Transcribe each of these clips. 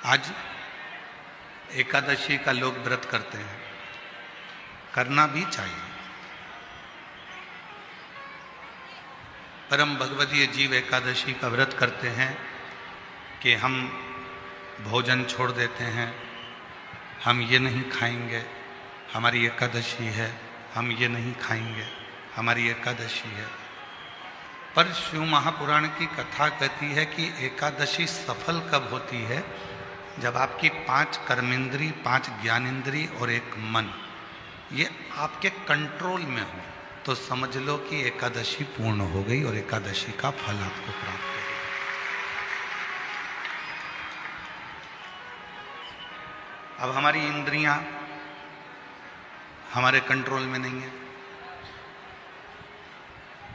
आज एकादशी का लोग व्रत करते हैं, करना भी चाहिए। परम भगवदीय जीव एकादशी का व्रत करते हैं कि हम भोजन छोड़ देते हैं, हम ये नहीं खाएंगे, हमारी एकादशी है, हम ये नहीं खाएंगे, हमारी एकादशी है। पर शिव महापुराण की कथा कहती है कि एकादशी सफल कब होती है? जब आपकी 5 कर्मेंद्री, 5 ज्ञानेंद्री और 1 मन ये आपके कंट्रोल में हो, तो समझ लो कि एकादशी पूर्ण हो गई और एकादशी का फल आपको प्राप्त हो गया। अब हमारी इंद्रियां हमारे कंट्रोल में नहीं है।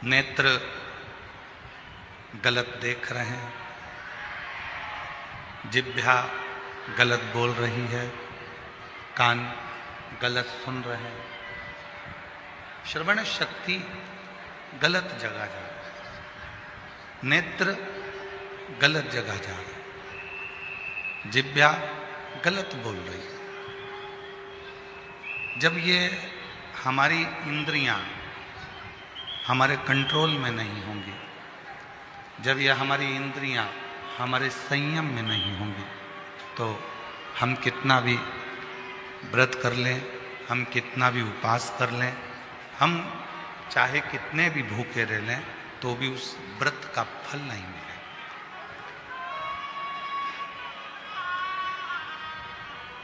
नेत्र गलत देख रहे हैं, जिह्वा गलत बोल रही है, कान गलत सुन रहे हैं, श्रवण शक्ति गलत जगह जा रही है, नेत्र गलत जगह जा रहे हैं, जिह्वा गलत बोल रही है। जब ये हमारी इंद्रियां हमारे कंट्रोल में नहीं होंगी, जब यह हमारी इंद्रियां हमारे संयम में नहीं होंगी, तो हम कितना भी व्रत कर लें, हम कितना भी उपवास कर लें, हम चाहे कितने भी भूखे रह लें, तो भी उस व्रत का फल नहीं मिलेगा।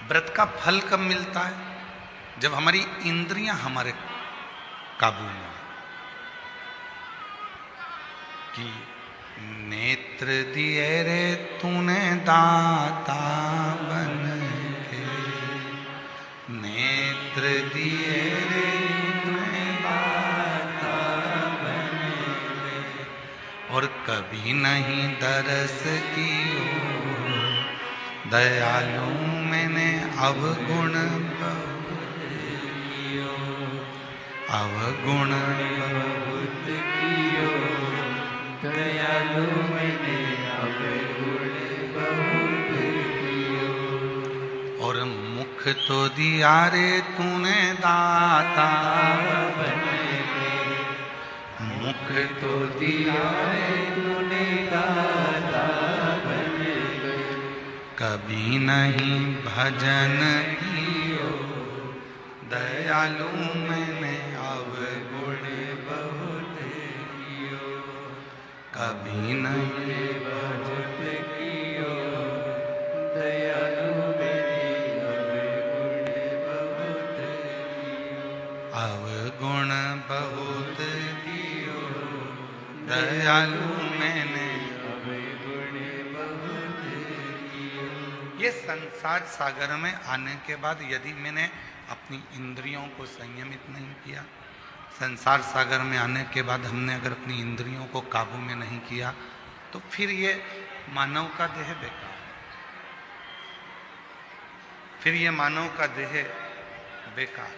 व्रत का फल कब मिलता है? जब हमारी इंद्रियां हमारे काबू में हो। कि नेत्र दिए रे तूने दाता बन के, नेत्र दिए रे तूने दाता बन के, और कभी नहीं दरस कियो, दयालु मैंने अवगुण बहुत कियो, अवगुण बहुत कियो, दयालु मैंने अवगुण बहुत कियो। और मुख तो दिया रे तूने दाता बन के, मुख तो दिया रे तूने दाता बन के, कभी नहीं भजन कियो, दयालु मैंने अवगुण बहुत कियो, कभी नहीं भजन कियो, दयालु मैंने अवगुण बहुत कियो, दयालु मैंने अवगुण बहुत कियो। ये संसार सागर में आने के बाद यदि मैंने अपनी इंद्रियों को संयमित नहीं किया, संसार सागर में आने के बाद हमने अगर अपनी इंद्रियों को काबू में नहीं किया, तो फिर ये मानव का देह बेकार, फिर ये मानव का देह बेकार।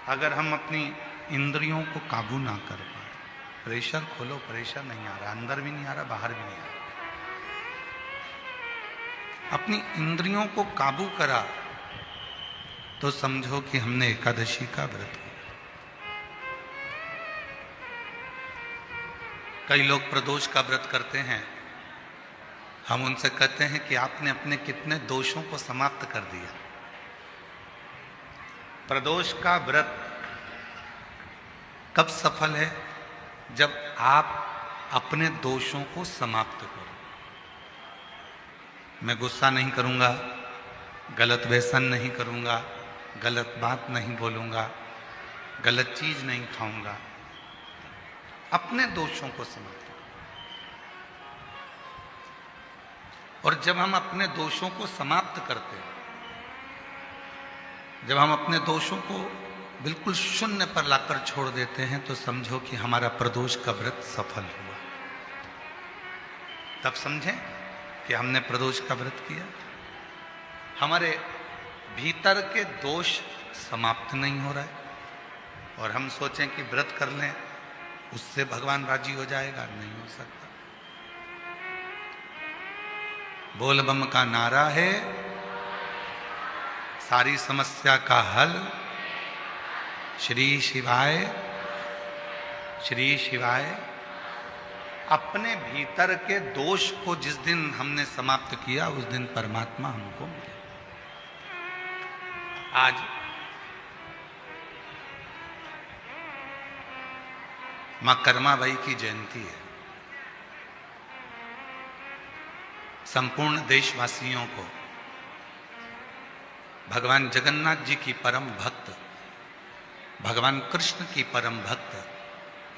अगर हम अपनी इंद्रियों को काबू ना कर पाए, प्रेशर खोलो, प्रेशर नहीं आ रहा, अंदर भी नहीं आ रहा, बाहर भी नहीं आ रहा, अपनी इंद्रियों को काबू करा, तो समझो कि हमने एकादशी का व्रत किया। कई लोग प्रदोष का व्रत करते हैं, हम उनसे कहते हैं कि आपने अपने कितने दोषों को समाप्त कर दिया। प्रदोष का व्रत कब सफल है? जब आप अपने दोषों को समाप्त करो। मैं गुस्सा नहीं करूंगा, गलत व्यसन नहीं करूंगा, गलत बात नहीं बोलूंगा, गलत चीज नहीं खाऊंगा, अपने दोषों को समाप्त करो। और जब हम अपने दोषों को समाप्त करते हैं, जब हम अपने दोषों को बिल्कुल शून्य पर लाकर छोड़ देते हैं, तो समझो कि हमारा प्रदोष का व्रत सफल हुआ। तब समझें कि हमने प्रदोष का व्रत किया। हमारे भीतर के दोष समाप्त नहीं हो रहा है, और हम सोचें कि व्रत कर लें उससे भगवान राजी हो जाएगा, नहीं हो सकता। बोल बम का नारा है, सारी समस्या का हल श्री शिवाय, श्री शिवाय। अपने भीतर के दोष को जिस दिन हमने समाप्त किया उस दिन परमात्मा हमको मिले। आज मां कर्माबाई की जयंती है। संपूर्ण देशवासियों को भगवान जगन्नाथ जी की परम भक्त, भगवान कृष्ण की परम भक्त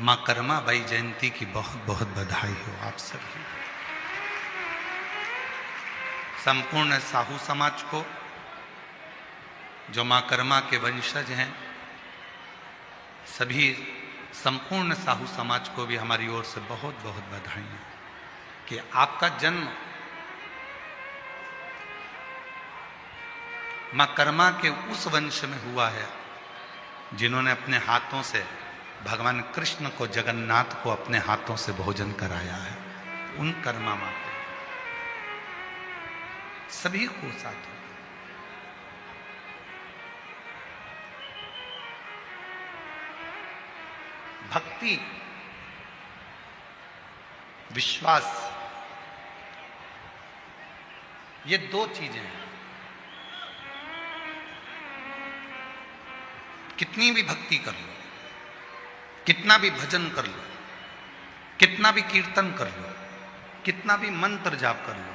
मां कर्माबाई जयंती की बहुत बहुत बधाई हो आप सभी। संपूर्ण साहू समाज को, जो मां कर्मा के वंशज हैं, सभी संपूर्ण साहू समाज को भी हमारी ओर से बहुत बहुत बधाई कि आपका जन्म मां कर्मा के उस वंश में हुआ है जिन्होंने अपने हाथों से भगवान कृष्ण को, जगन्नाथ को अपने हाथों से भोजन कराया है। उन कर्मा मां को सभी को साथ भक्ति, विश्वास, ये दो चीजें हैं। कितनी भी भक्ति कर लो, कितना भी भजन कर लो, कितना भी कीर्तन कर लो, कितना भी मंत्र जाप कर लो,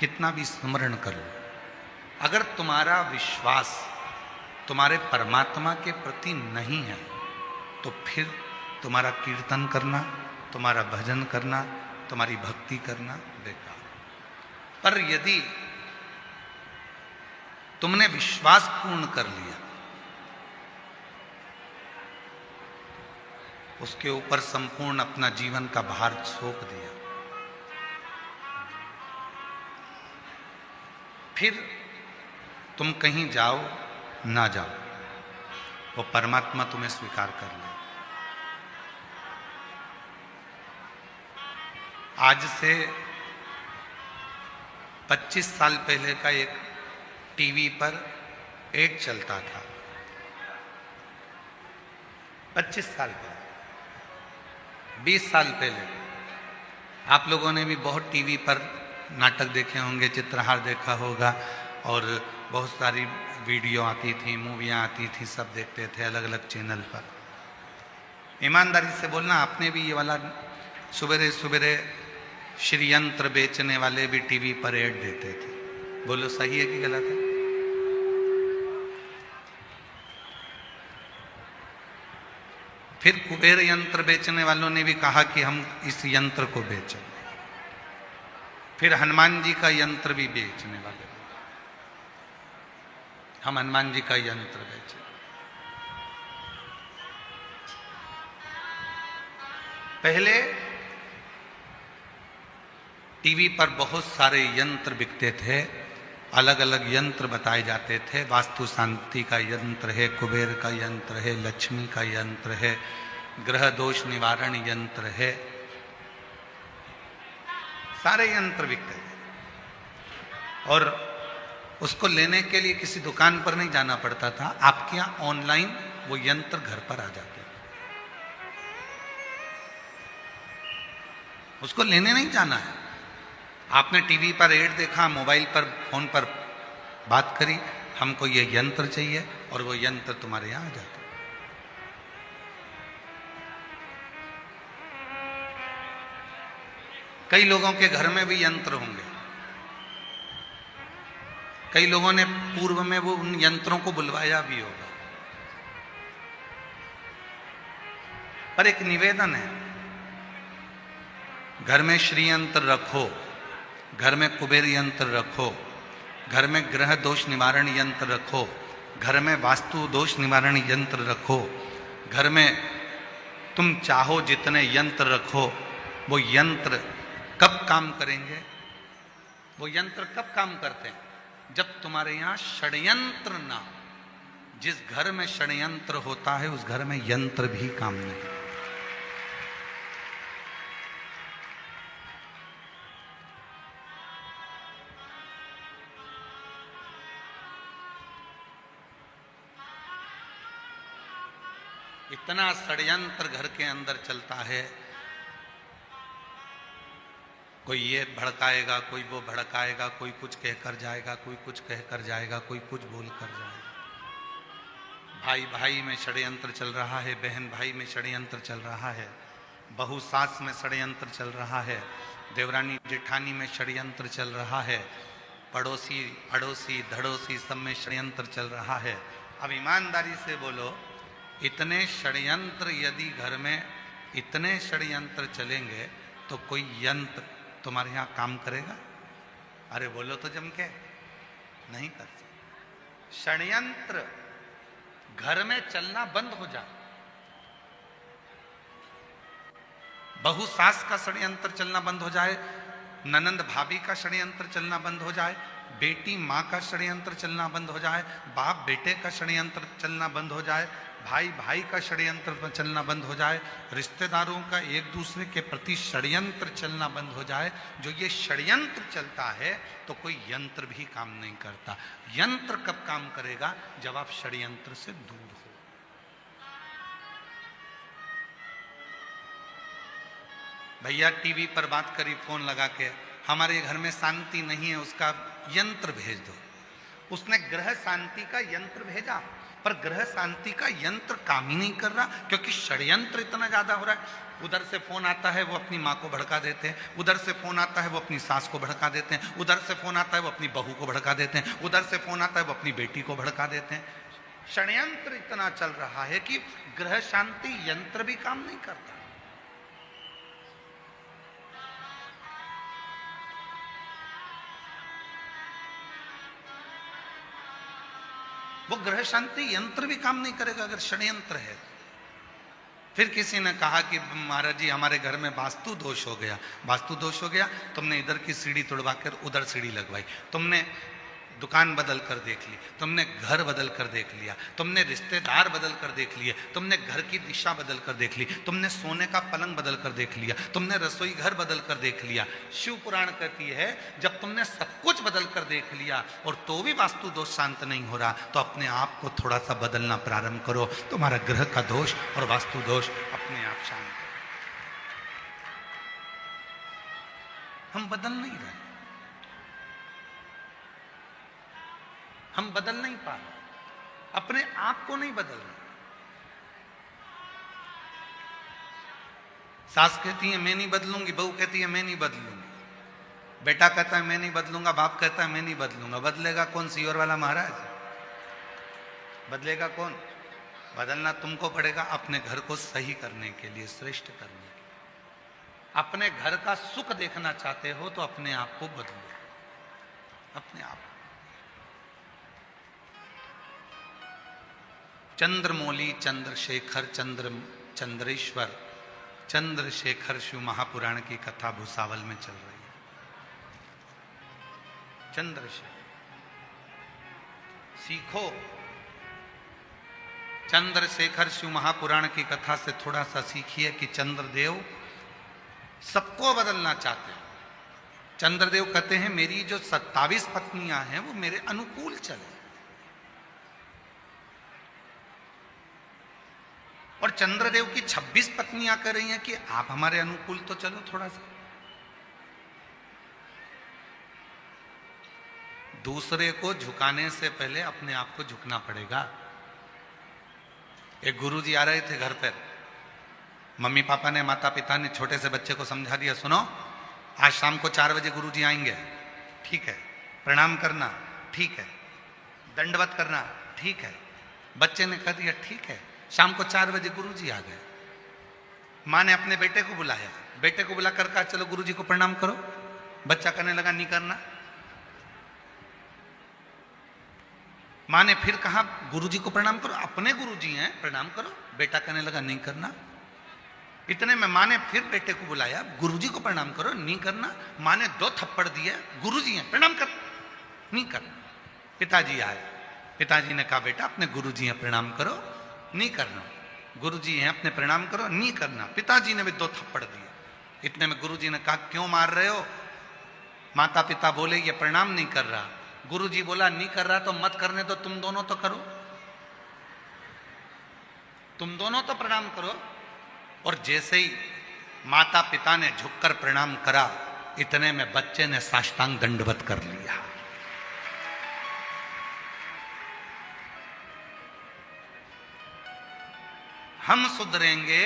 कितना भी स्मरण कर लो, अगर तुम्हारा विश्वास तुम्हारे परमात्मा के प्रति नहीं है तो फिर तुम्हारा कीर्तन करना, तुम्हारा भजन करना, तुम्हारी भक्ति करना बेकार। पर यदि तुमने विश्वास पूर्ण कर लिया, उसके ऊपर संपूर्ण अपना जीवन का भार सौंप दिया, फिर तुम कहीं जाओ ना जाओ, वो परमात्मा तुम्हें स्वीकार कर ले। आज से 25 साल पहले का एक टीवी पर एड चलता था। 25 साल पहले, 20 साल पहले आप लोगों ने भी बहुत टीवी पर नाटक देखे होंगे, चित्रहार देखा होगा, और बहुत सारी वीडियो आती थी, मूवियाँ आती थी, सब देखते थे अलग अलग चैनल पर। ईमानदारी से बोलना, आपने भी ये वाला सुबेरे सुबेरे श्री यंत्र बेचने वाले भी टीवी पर ऐड देते थे, बोलो सही है कि गलत है? फिर कुबेर यंत्र बेचने वालों ने भी कहा कि हम इस यंत्र को बेचें। फिर हनुमान जी का यंत्र भी बेचने वाले, हम हनुमान जी का यंत्र बेचें। पहले टीवी पर बहुत सारे यंत्र बिकते थे, अलग अलग यंत्र बताए जाते थे। वास्तु शांति का यंत्र है, कुबेर का यंत्र है, लक्ष्मी का यंत्र है, ग्रह दोष निवारण यंत्र है, सारे यंत्र बिकते थे। और उसको लेने के लिए किसी दुकान पर नहीं जाना पड़ता था, आपके यहाँ ऑनलाइन वो यंत्र घर पर आ जाते, उसको लेने नहीं जाना है। आपने टीवी पर ऐड देखा, मोबाइल पर, फोन पर बात करी, हमको ये यंत्र चाहिए, और वो यंत्र तुम्हारे यहां आ जाता। कई लोगों के घर में भी यंत्र होंगे, कई लोगों ने पूर्व में वो उन यंत्रों को बुलवाया भी होगा। पर एक निवेदन है, घर में श्री यंत्र रखो, घर में कुबेर यंत्र रखो, घर में ग्रह दोष निवारण यंत्र रखो, घर में वास्तु दोष निवारण यंत्र रखो, घर में तुम चाहो जितने यंत्र रखो। वो यंत्र कब काम करेंगे? वो यंत्र कब काम करते हैं? जब तुम्हारे यहां षड्यंत्र ना हो। जिस घर में षड्यंत्र होता है उस घर में यंत्र भी काम नहीं। इतना षड्यंत्र घर के अंदर चलता है। कोई ये भड़काएगा, कोई वो भड़काएगा, कोई कुछ कहकर जाएगा, कोई कुछ कहकर जाएगा, कोई कुछ बोल कर जाएगा। भाई भाई में षड्यंत्र चल रहा है, बहन भाई में षड्यंत्र चल रहा है, बहू सास में षड्यंत्र चल रहा है, देवरानी जेठानी में षड्यंत्र चल रहा है, पड़ोसी अड़ोसी धड़ोसी सब में षड्यंत्र चल रहा है। अब ईमानदारी से बोलो, इतने षड्यंत्र यदि घर में इतने षड्यंत्र चलेंगे तो कोई यंत्र तुम्हारे यहां काम करेगा? अरे बोलो तो जम के, नहीं कर सकते। षड्यंत्र घर में चलना बंद हो जाए, बहू सास का षड्यंत्र चलना बंद हो जाए, ननंद भाभी का षड्यंत्र चलना बंद हो जाए, बेटी माँ का षड्यंत्र चलना बंद हो जाए, बाप बेटे का षड्यंत्र चलना बंद हो जाए, भाई भाई का षड्यंत्र चलना बंद हो जाए, रिश्तेदारों का एक दूसरे के प्रति षड्यंत्र चलना बंद हो जाए। जो ये षड्यंत्र चलता है तो कोई यंत्र भी काम नहीं करता। यंत्र कब काम करेगा? जब आप षड्यंत्र से दूर हो। भैया टीवी पर बात करी फोन लगा के, हमारे घर में शांति नहीं है, उसका यंत्र भेज दो। उसने ग्रह शांति का यंत्र भेजा, पर ग्रह शांति का यंत्र काम ही नहीं कर रहा, क्योंकि षड्यंत्र इतना ज्यादा हो रहा है। उधर से फोन आता है वो अपनी माँ को भड़का देते हैं, उधर से फोन आता है वो अपनी सास को भड़का देते हैं, उधर से फोन आता है वो अपनी बहू को भड़का देते हैं, उधर से फोन आता है वो अपनी बेटी को भड़का देते हैं। षड्यंत्र इतना चल रहा है कि ग्रह शांति यंत्र भी काम नहीं करता। वो ग्रह शांति यंत्र भी काम नहीं करेगा अगर षड्यंत्र है। फिर किसी ने कहा कि महाराज जी हमारे घर में वास्तु दोष हो गया। वास्तु दोष हो गया, तुमने इधर की सीढ़ी तोड़वा कर उधर सीढ़ी लगवाई, तुमने दुकान बदल कर देख ली, तुमने घर बदल कर देख लिया, तुमने रिश्तेदार बदल कर देख लिए, तुमने घर की दिशा बदल कर देख ली, तुमने सोने का पलंग बदल कर देख लिया, तुमने रसोई घर बदल कर देख लिया। शिव पुराण कहती है जब तुमने सब कुछ बदल कर देख लिया और तो भी वास्तु दोष शांत नहीं हो रहा, तो अपने आप को थोड़ा सा बदलना प्रारंभ करो, तुम्हारा ग्रह का दोष और वास्तु दोष अपने आप शांत हो। हम बदल नहीं रहे, हम बदल नहीं पा रहे, अपने आप को नहीं बदल रहे। सास कहती है मैं नहीं बदलूंगी, बहू कहती है मैं नहीं बदलूंगी, बेटा कहता है मैं नहीं बदलूंगा, बाप कहता है मैं नहीं बदलूंगा। बदलेगा कौन? सीवर वाला महाराज बदलेगा कौन? बदलना तुमको पड़ेगा अपने घर को सही करने के लिए, श्रेष्ठ करने के लिए। अपने घर का सुख देखना चाहते हो तो अपने आप को बदलो, अपने आप। चंद्रमौली चंद्रशेखर चंद्रेश्वर चंद्रशेखर शिव महापुराण की कथा भूसावल में चल रही है। चंद्रशेखर सीखो, चंद्रशेखर शिव महापुराण की कथा से थोड़ा सा सीखिए कि चंद्रदेव सबको बदलना चाहते हैं। चंद्रदेव कहते हैं मेरी जो 27 पत्नियां हैं वो मेरे अनुकूल चले, और चंद्रदेव की 26 पत्नियां कह रही हैं कि आप हमारे अनुकूल तो चलो थोड़ा सा। दूसरे को झुकाने से पहले अपने आप को झुकना पड़ेगा। एक गुरुजी आ रहे थे घर पर, मम्मी पापा ने, माता पिता ने छोटे से बच्चे को समझा दिया, सुनो आज शाम को 4 बजे गुरुजी आएंगे, ठीक है, प्रणाम करना ठीक है, दंडवत करना ठीक है। बच्चे ने कह दिया ठीक है। शाम को 4 बजे गुरुजी आ गए। माँ ने अपने बेटे को बुलाया, बेटे को बुलाकर कहा चलो गुरुजी को प्रणाम करो। बच्चा कहने लगा नहीं करना। माँ ने फिर कहा गुरुजी को प्रणाम करो, अपने गुरुजी हैं प्रणाम करो। बेटा कहने लगा नहीं करना। इतने में माँ ने फिर बेटे को बुलाया, गुरुजी को प्रणाम करो, नहीं करना। माँ ने 2 थप्पड़ दिए, गुरुजी हैं प्रणाम कर, नहीं करना। पिताजी आए, पिताजी ने कहा बेटा अपने गुरुजी हैं प्रणाम करो, नहीं करना। गुरुजी हैं अपने प्रणाम करो, नहीं करना। पिताजी ने भी 2 थप्पड़ दिए। इतने में गुरुजी ने कहा क्यों मार रहे हो? माता पिता बोले ये प्रणाम नहीं कर रहा। गुरुजी बोला नहीं कर रहा तो मत करने दो, तुम दोनों तो करो। तुम दोनों तो प्रणाम करो। और जैसे ही माता पिता ने झुककर प्रणाम करा, इतने में बच्चे ने साष्टांग दंडवत कर लिया। हम सुधरेंगे,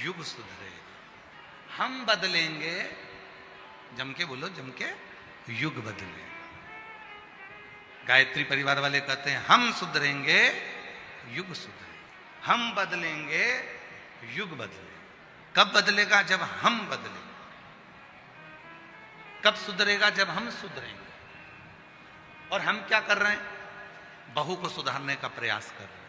युग सुधरेगा। हम बदलेंगे, जम के बोलो, जम के, युग बदलेगा। गायत्री परिवार वाले कहते हैं हम सुधरेंगे, युग सुधरेगा। हम बदलेंगे, युग बदलेगा। कब बदलेगा? जब हम बदलेंगे। कब सुधरेगा? जब हम सुधरेंगे। और हम क्या कर रहे हैं? बहू को सुधारने का प्रयास कर रहे हैं।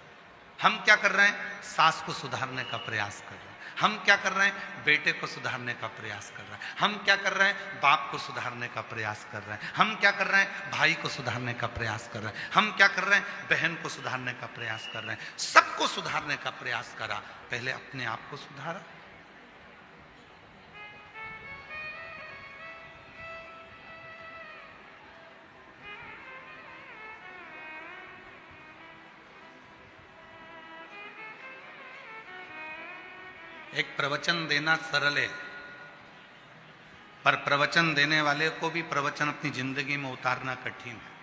हम क्या कर रहे हैं? सास को सुधारने का प्रयास कर रहे हैं। हम क्या कर रहे हैं? बेटे को सुधारने का प्रयास कर रहे हैं। हम क्या कर रहे हैं? बाप को सुधारने का प्रयास कर रहे हैं। हम क्या कर रहे हैं? भाई को सुधारने का प्रयास कर रहे हैं। हम क्या कर रहे हैं? बहन को सुधारने का प्रयास कर रहे हैं। सबको सुधारने का प्रयास करा। पहले अपने आप को सुधारा। एक प्रवचन देना सरल है, पर प्रवचन देने वाले को भी प्रवचन अपनी जिंदगी में उतारना कठिन है।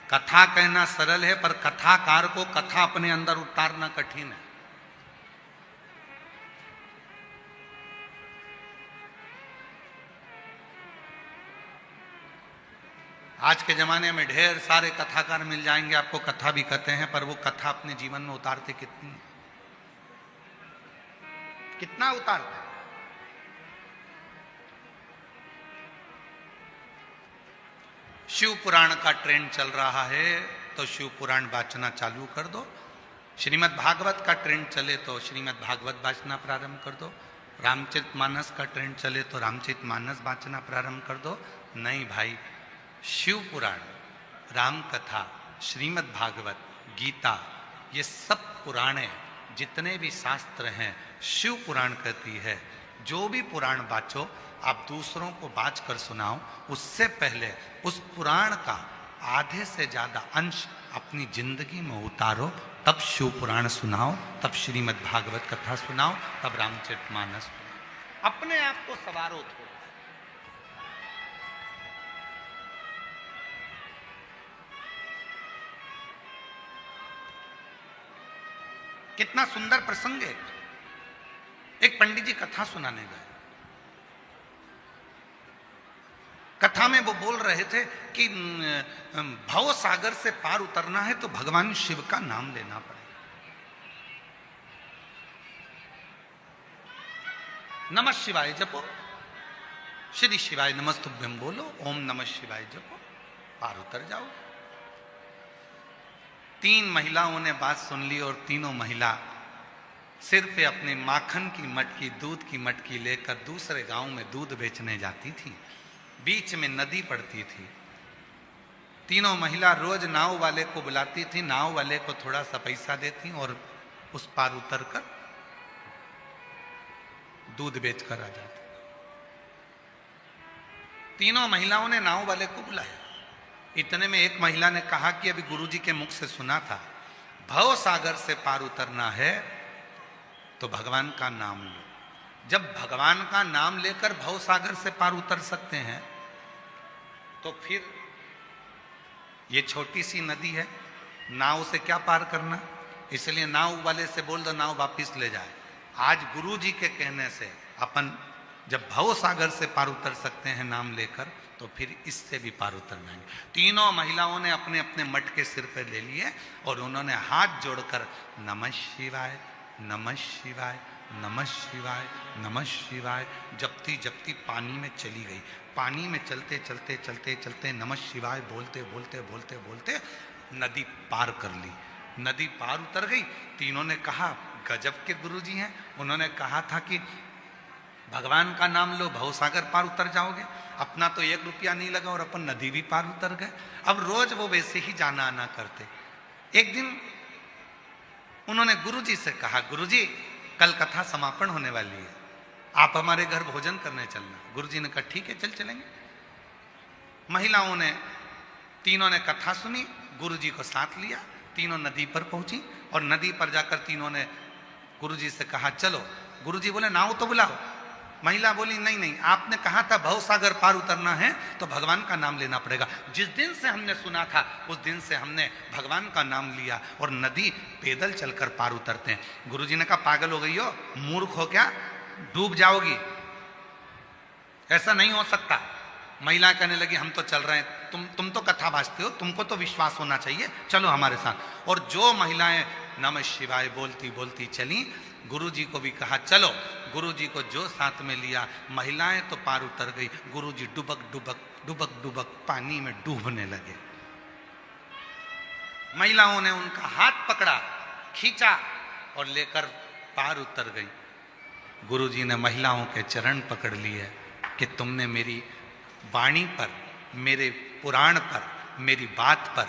कथा कहना सरल है, पर कथाकार को कथा अपने अंदर उतारना कठिन है। आज के जमाने में ढेर सारे कथाकार मिल जाएंगे, आपको कथा भी कहते हैं, पर वो कथा अपने जीवन में उतारते कितनी, कितना उतारते? शिव पुराण का ट्रेंड चल रहा है तो शिव पुराण वाचना चालू कर दो। श्रीमद् भागवत का ट्रेंड चले तो श्रीमद् भागवत वाचना प्रारंभ कर दो। रामचरितमानस का ट्रेंड चले तो रामचरितमानस वाचना प्रारंभ कर दो। नहीं भाई, शिव पुराण, राम कथा, श्रीमद् भागवत, गीता, ये सब पुराणे, जितने भी शास्त्र हैं, शिव पुराण कहती है जो भी पुराण बाचो आप दूसरों को बाच कर सुनाओ, उससे पहले उस पुराण का आधे से ज्यादा अंश अपनी जिंदगी में उतारो, तब शिव पुराण सुनाओ, तब श्रीमद् भागवत कथा सुनाओ, तब रामचरितमानस सुनाओ। अपने आप को सवारो थोड़ा। कितना सुंदर प्रसंग है। एक पंडित जी कथा सुनाने गए। कथा में वो बोल रहे थे कि भव सागर से पार उतरना है तो भगवान शिव का नाम लेना पड़ेगा। नमः शिवाय जपो, श्री शिवाय नमस्तुभ्यम बोलो, ओम नमः शिवाय जपो, पार उतर जाओ। 3 महिलाओं ने बात सुन ली और तीनों महिला सिर पे अपने माखन की मटकी, दूध की मटकी लेकर दूसरे गांव में दूध बेचने जाती थी। बीच में नदी पड़ती थी। तीनों महिला रोज नाव वाले को बुलाती थी, नाव वाले को थोड़ा सा पैसा देती और उस पार उतरकर दूध बेचकर आ जाती। तीनों महिलाओं ने नाव वाले को बुलाया। इतने में एक महिला ने कहा कि अभी गुरुजी के मुख से सुना था, भव सागर से पार उतरना है तो भगवान का नाम लो। जब भगवान का नाम लेकर भव सागर से पार उतर सकते हैं तो फिर ये छोटी सी नदी है, नाव से क्या पार करना। इसलिए नाव वाले से बोल दो नाव वापिस ले जाए। आज गुरुजी के कहने से अपन जब भव सागर से पार उतर सकते हैं नाम लेकर, तो फिर इससे भी पार उतर जाएंगे। तीनों महिलाओं ने अपने अपने मटके सिर पे ले लिए और उन्होंने हाथ जोड़कर नमः शिवाय, नमः शिवाय, नमः शिवाय, नमः शिवाय जपती जपती पानी में चली गई। पानी में चलते चलते चलते चलते नमः शिवाय बोलते बोलते बोलते बोलते नदी पार कर ली। नदी पार उतर गई। तीनों ने कहा गजब के गुरुजी हैं, उन्होंने कहा था कि भगवान का नाम लो भवसागर पार उतर जाओगे। अपना तो 1 रुपया नहीं लगा और अपन नदी भी पार उतर गए। अब रोज वो वैसे ही जाना आना करते। एक दिन उन्होंने गुरुजी से कहा, गुरुजी कल कथा समापन होने वाली है, आप हमारे घर भोजन करने चलना। गुरुजी ने कहा ठीक है चल चलेंगे। महिलाओं ने तीनों ने कथा सुनी, गुरुजी को साथ लिया, तीनों नदी पर पहुंची। और नदी पर जाकर तीनों ने गुरुजी से कहा चलो। गुरुजी बोले नाव तो बुलाओ। महिला बोली नहीं नहीं, आपने कहा था भव सागर पार उतरना है तो भगवान का नाम लेना पड़ेगा। जिस दिन से हमने सुना था उस दिन से हमने भगवान का नाम लिया और नदी पैदल चलकर पार उतरते हैं। गुरुजी ने कहा पागल हो गई हो, मूर्ख हो क्या, डूब जाओगी, ऐसा नहीं हो सकता। महिला कहने लगी हम तो चल रहे हैं, तुम तो कथा भाजते हो, तुमको तो विश्वास होना चाहिए, चलो हमारे साथ। और जो महिलाएं नमः शिवाय बोलती बोलती चली, गुरुजी को भी कहा चलो। गुरुजी को जो साथ में लिया, महिलाएं तो पार उतर गई, गुरुजी डुबक डुबक डुबक डुबक पानी में डूबने लगे। महिलाओं ने उनका हाथ पकड़ा, खींचा और लेकर पार उतर गई। गुरुजी ने महिलाओं के चरण पकड़ लिए कि तुमने मेरी वाणी पर, मेरे पुराण पर, मेरी बात पर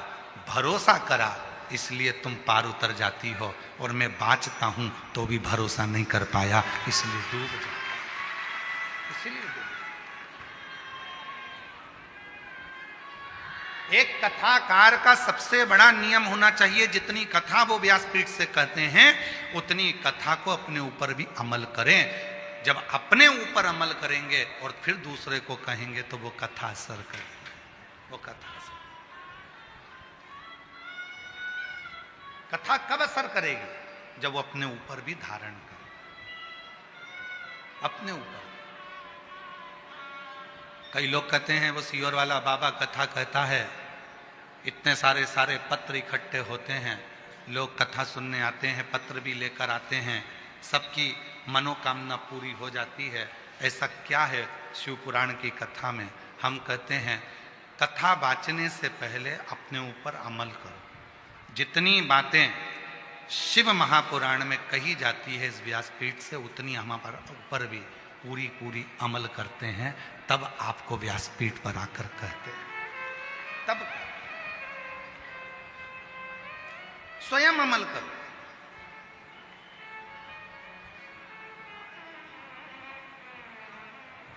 भरोसा करा, इसलिए तुम पार उतर जाती हो, और मैं बाँचता हूं तो भी भरोसा नहीं कर पाया, इसलिए डूब जाता, इसलिए डूब। एक कथाकार का सबसे बड़ा नियम होना चाहिए, जितनी कथा वो व्यासपीठ से कहते हैं उतनी कथा को अपने ऊपर भी अमल करें। जब अपने ऊपर अमल करेंगे और फिर दूसरे को कहेंगे तो वो कथा असर करेगी, वो कथा असर। कथा कब असर करेगी? जब वो अपने ऊपर भी धारण करे, अपने ऊपर। कई लोग कहते हैं वो सीहोर वाला बाबा कथा कहता है, इतने सारे पत्र इकट्ठे होते हैं, लोग कथा सुनने आते हैं, पत्र भी लेकर आते हैं, सबकी मनोकामना पूरी हो जाती है। ऐसा क्या है शिव पुराण की कथा में? हम कहते हैं कथा वाचने से पहले अपने ऊपर अमल करो। जितनी बातें शिव महापुराण में कही जाती है इस व्यासपीठ से, उतनी हमारे ऊपर भी पूरी पूरी अमल करते हैं, तब आपको व्यासपीठ पर आकर कहते हैं, तब स्वयं अमल करो।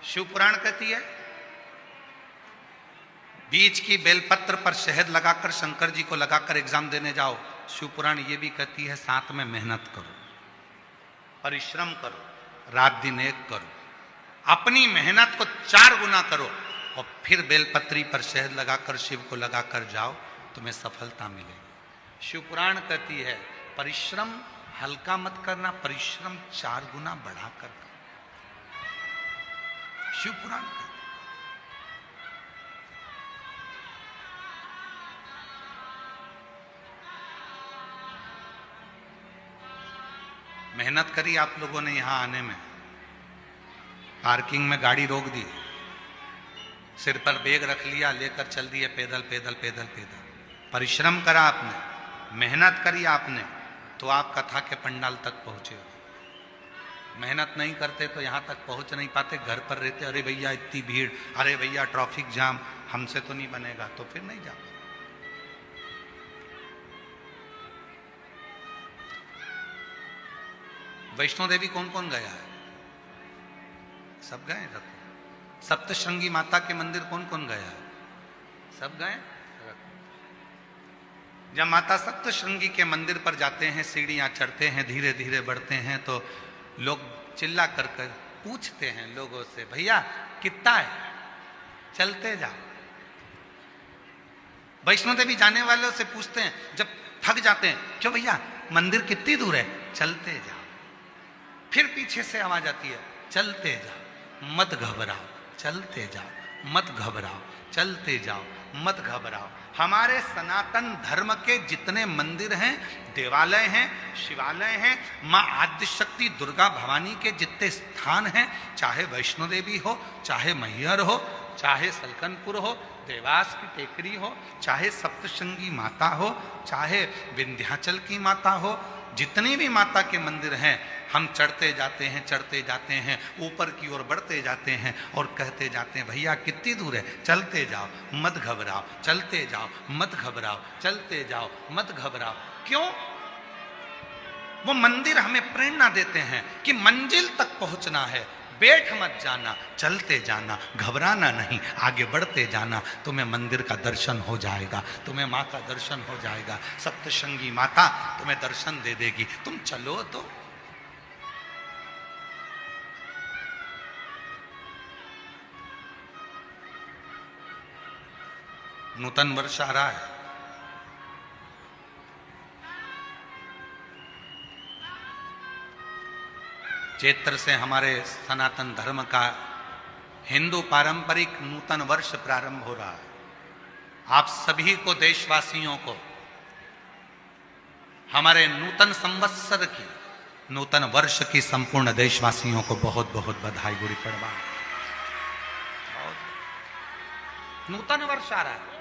शिव पुराण कहती है बीच की बेलपत्र पर शहद लगाकर शंकर जी को लगाकर एग्जाम देने जाओ। शिव पुराण ये भी कहती है साथ में मेहनत करो, परिश्रम करो, रात दिन एक करो, अपनी मेहनत को 4 गुना करो और फिर बेलपत्री पर शहद लगाकर शिव को लगाकर जाओ, तुम्हें सफलता मिलेगी। शिव पुराण कहती है परिश्रम हल्का मत करना, परिश्रम 4 गुना बढ़ाकर करो। शिव पुराण कहती है। मेहनत करी आप लोगों ने यहां आने में, पार्किंग में गाड़ी रोक दी, सिर पर बैग रख लिया, लेकर चल दिए पैदल पैदल पैदल पैदल। परिश्रम करा आपने, मेहनत करी आपने, तो आप कथा के पंडाल तक पहुंचे हो। मेहनत नहीं करते तो यहां तक पहुंच नहीं पाते, घर पर रहते, अरे भैया इतनी भीड़, अरे भैया ट्रैफिक जाम, हमसे तो नहीं बनेगा, तो फिर नहीं जाओ। वैष्णो देवी कौन कौन गया है? सब गए। रखो। सप्तशृंगी माता के मंदिर कौन कौन गया है? सब गए। जब माता सप्तशृंगी के मंदिर पर जाते हैं, सीढ़ियां चढ़ते हैं, धीरे धीरे बढ़ते हैं, तो लोग चिल्ला कर पूछते हैं लोगों से, भैया कितना है? चलते जाओ। वैष्णो देवी जाने वालों से पूछते हैं, जब थक जाते हैं, क्यों भैया मंदिर कितनी दूर है? चलते जाओ। फिर पीछे से आवाज आती है, चलते जाओ, मत घबराओ, चलते जाओ, मत घबराओ, चलते जाओ, मत घबराओ। हमारे सनातन धर्म के जितने मंदिर हैं, देवालय हैं, शिवालय हैं, माँ आद्यशक्ति दुर्गा भवानी के जितने स्थान हैं, चाहे वैष्णो देवी हो, चाहे मैहर हो, चाहे सलकनपुर हो, देवास की टेकरी हो, चाहे सप्तशृंगी माता हो, चाहे विंध्याचल की माता हो, जितनी भी माता के मंदिर हैं, हम चढ़ते जाते हैं, ऊपर की ओर बढ़ते जाते हैं और कहते जाते हैं, भैया कितनी दूर है? चलते जाओ, मत घबराओ, चलते जाओ, मत घबराओ, चलते जाओ, मत घबराओ। क्यों? वो मंदिर हमें प्रेरणा देते हैं कि मंजिल तक पहुंचना है, बैठ मत जाना, चलते जाना, घबराना नहीं, आगे बढ़ते जाना। तुम्हें मंदिर का दर्शन हो जाएगा, तुम्हें माँ का दर्शन हो जाएगा, सप्तशृंगी माता तुम्हें दर्शन दे देगी। तुम चलो तो। नूतन वर्ष आ रहा है, चैत्र से हमारे सनातन धर्म का हिंदू पारंपरिक नूतन वर्ष प्रारंभ हो रहा है। आप सभी को, देशवासियों को, हमारे नूतन संवत्सर की, नूतन वर्ष की संपूर्ण देशवासियों को बहुत बहुत बधाई, गुड़ी पड़वा। नूतन वर्ष आ रहा है।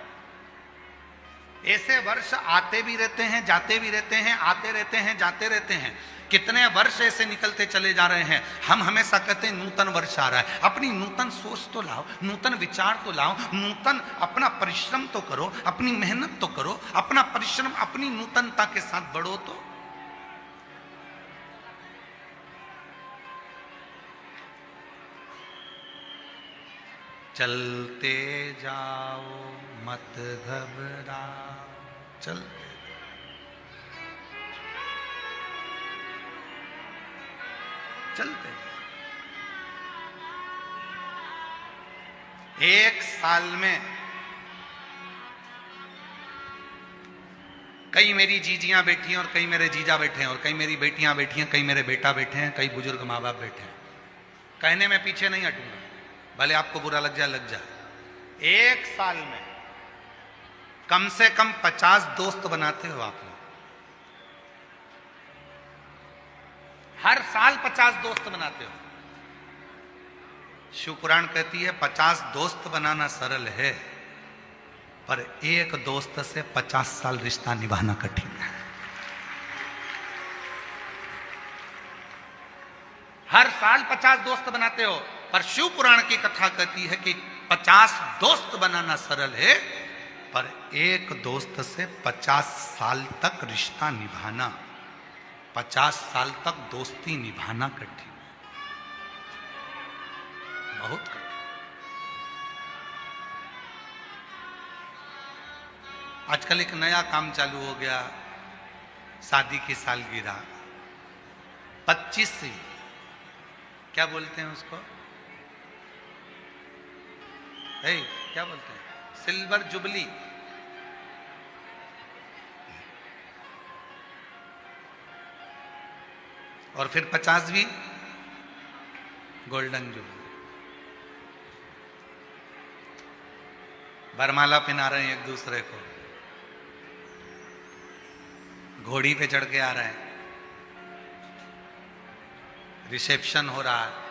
ऐसे वर्ष आते भी रहते हैं, जाते भी रहते हैं, आते रहते हैं, जाते रहते हैं। कितने वर्ष ऐसे निकलते चले जा रहे हैं। हम हमेशा कहते हैं नूतन वर्ष आ रहा है। अपनी नूतन सोच तो लाओ, नूतन विचार तो लाओ, नूतन अपना परिश्रम तो करो, अपनी मेहनत तो करो, अपना परिश्रम अपनी नूतनता के साथ बढ़ो तो। चलते जाओ मत घबराओ, चलते चलते। एक साल में कई मेरी जीजियां बैठी हैं और कई मेरे जीजा बैठे हैं, और कई मेरी बेटियां बैठी हैं, कई मेरे बेटा बैठे हैं, कई बुजुर्ग माँ बाप बैठे हैं। कहने में पीछे नहीं हटूंगा, भले आपको बुरा लग जाए, लग जाए। एक साल में कम से कम 50 दोस्त बनाते हो आप लोग। हर साल 50 दोस्त बनाते हो। शिव पुराण कहती है 50 दोस्त बनाना सरल है, पर एक दोस्त से 50 साल रिश्ता निभाना कठिन है। हर साल 50 दोस्त बनाते हो, पर शिव पुराण की कथा कहती है कि 50 दोस्त बनाना सरल है, पर एक दोस्त से 50 साल तक रिश्ता निभाना, 50 साल तक दोस्ती निभाना कठिन, बहुत कठिन। आजकल एक नया काम चालू हो गया, शादी की सालगिरह 25वीं, क्या बोलते हैं उसको, क्या बोलते हैं, सिल्वर जुबली। और फिर 50वीं गोल्डन जुबली। वरमाला पहना रहे हैं एक दूसरे को, घोड़ी पे चढ़ के आ रहे हैं, रिसेप्शन हो रहा है।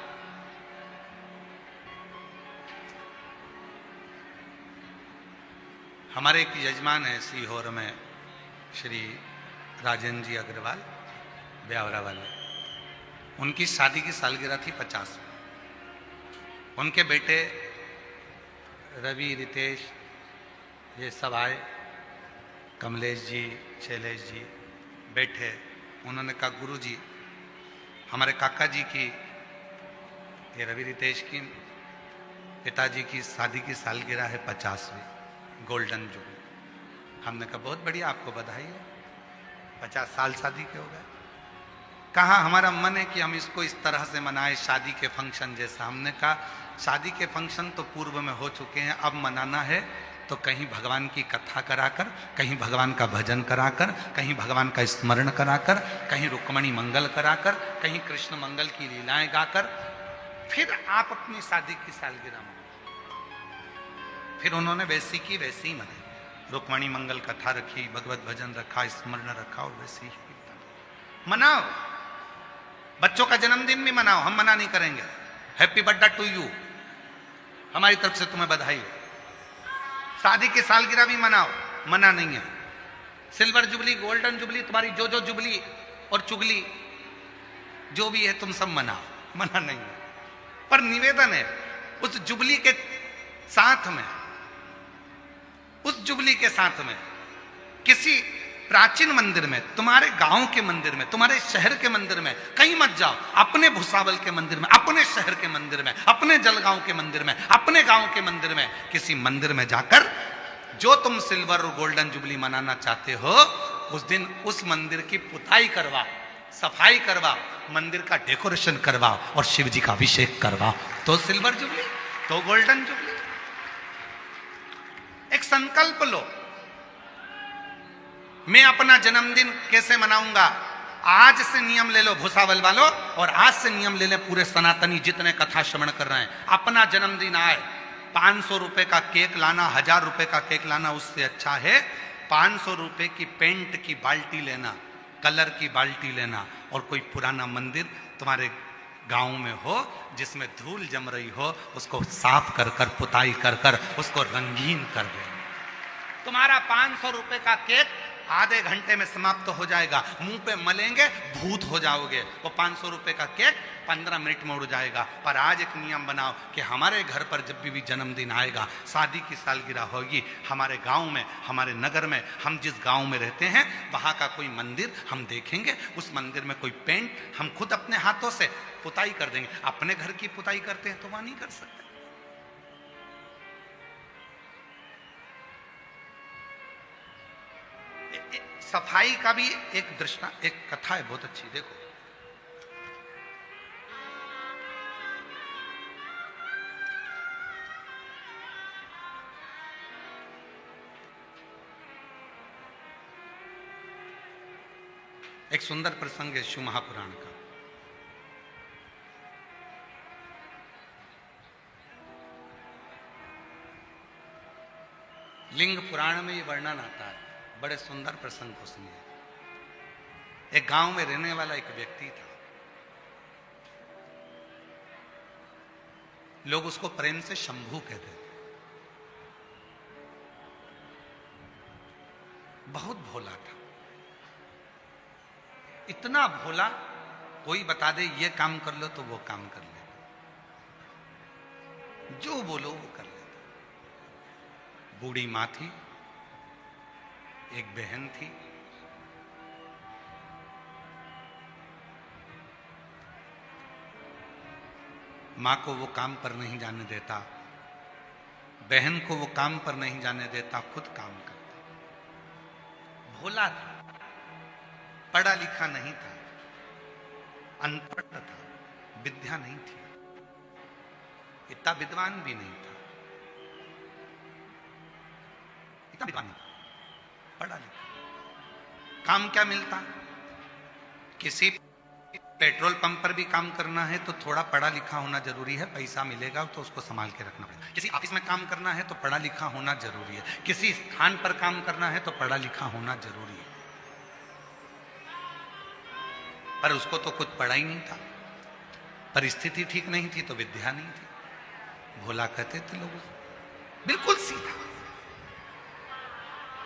हमारे एक यजमान है सीहोर में, श्री राजेंद्र जी अग्रवाल, ब्यावरा वाले, उनकी शादी की सालगिरह थी 50 में। उनके बेटे रवि, रितेश, ये सब आए, कमलेश जी, शैलेश जी बैठे। उन्होंने कहा गुरु जी, हमारे काका जी की, ये रवि रितेश की पिताजी की शादी की सालगिरह है 50वीं, गोल्डन जुबली। हमने कहा बहुत बढ़िया, आपको बधाई है, 50 साल शादी के हो गए। कहा हमारा मन है कि हम इसको इस तरह से मनाएं, शादी के फंक्शन जैसा। हमने कहा शादी के फंक्शन तो पूर्व में हो चुके हैं, अब मनाना है तो कहीं भगवान की कथा कराकर, कहीं भगवान का भजन कराकर, कहीं भगवान का स्मरण कराकर, कहीं रुक्मणी मंगल कराकर, कहीं कृष्ण मंगल की लीलाएं गाकर, फिर आप अपनी शादी की सालगिरह मनाओ। फिर उन्होंने वैसी की वैसी ही मनाई, रुक्मणी मंगल कथा रखी, भगवत भजन रखा, स्मरण रखा, और वैसी ही मनाओ। बच्चों का जन्मदिन भी मनाओ, हम मना नहीं करेंगे। हैप्पी बर्थडे टू यू, हमारी तरफ से तुम्हें बधाई हो। शादी की सालगिरह भी मनाओ, मना नहीं है। सिल्वर जुबली, गोल्डन जुबली, तुम्हारी जो जो जुबली और चुगली जो भी है तुम सब मनाओ, मना नहीं है। पर निवेदन है उस जुबली के साथ में, उस जुबली के साथ में किसी प्राचीन मंदिर में, तुम्हारे गांव के मंदिर में, तुम्हारे शहर के मंदिर में कहीं मत जाओ, अपने भुसावल के मंदिर में, अपने शहर के मंदिर में, अपने जलगांव के मंदिर में, अपने गांव के मंदिर में, किसी मंदिर में जाकर जो तुम सिल्वर और गोल्डन जुबली मनाना चाहते हो, उस दिन उस मंदिर की पुताई करवाओ, सफाई करवाओ, मंदिर का डेकोरेशन करवाओ और शिव जी का अभिषेक करवाओ, तो सिल्वर जुबली, तो गोल्डन जुबली। एक संकल्प लो, मैं अपना जन्मदिन कैसे मनाऊंगा, आज से नियम ले लो भुसावल वालों, और आज से नियम ले ले पूरे सनातनी जितने कथा श्रवण कर रहे हैं। अपना जन्मदिन आए, 500 रुपए का केक लाना, 1000 रुपए का केक लाना उससे अच्छा है 500 रुपए की पेंट की बाल्टी लेना, कलर की बाल्टी लेना, और कोई पुराना मंदिर तुम्हारे गांव में हो जिसमें धूल जम रही हो, उसको साफ कर कर, पुताई कर कर उसको रंगीन कर दे। तुम्हारा 500 रुपए का केक आधे घंटे में समाप्त हो जाएगा, मुंह पे मलेंगे भूत हो जाओगे। वो 500 रुपए का केक 15 मिनट में उड़ जाएगा। पर आज एक नियम बनाओ कि हमारे घर पर जब भी जन्मदिन आएगा, शादी की सालगिरह होगी, हमारे गांव में, हमारे नगर में, हम जिस गांव में रहते हैं वहां का कोई मंदिर हम देखेंगे, उस मंदिर में कोई पेंट हम खुद अपने हाथों से पुताई कर देंगे। अपने घर की पुताई करते हैं तो वहां नहीं कर सकते। सफाई का भी एक दृष्टा, एक कथा है बहुत अच्छी, देखो। एक सुंदर प्रसंग है शिव महापुराण का। लिंग पुराण में ये वर्णन आता है, बड़े सुंदर प्रसंग को सुनिए। एक गांव में रहने वाला एक व्यक्ति था, लोग उसको प्रेम से शंभू कहते थे। बहुत भोला था, इतना भोला कोई बता दे ये काम कर लो तो वो काम कर ले, जो बोलो वो कर लेता। बूढ़ी मां थी, एक बहन थी, मां को वो काम पर नहीं जाने देता, बहन को वो काम पर नहीं जाने देता, खुद काम करता। भोला था, पढ़ा लिखा नहीं था, अनपढ़ था, विद्या नहीं थी, इतना विद्वान भी नहीं था, इतना विद्वान नहीं था, पढ़ा लिखा। काम क्या मिलता, किसी पेट्रोल पंप पर भी काम करना है तो थोड़ा पढ़ा लिखा होना जरूरी है, पैसा मिलेगा तो उसको संभाल के रखना पड़ेगा। किसी ऑफिस में काम करना है तो पढ़ा लिखा होना जरूरी है, किसी स्थान पर काम करना है तो पढ़ा लिखा होना जरूरी है। पर उसको तो कुछ पढ़ा ही नहीं था, परिस्थिति ठीक नहीं थी तो विद्या नहीं थी। भोला कहते थे लोग, बिल्कुल सीधा।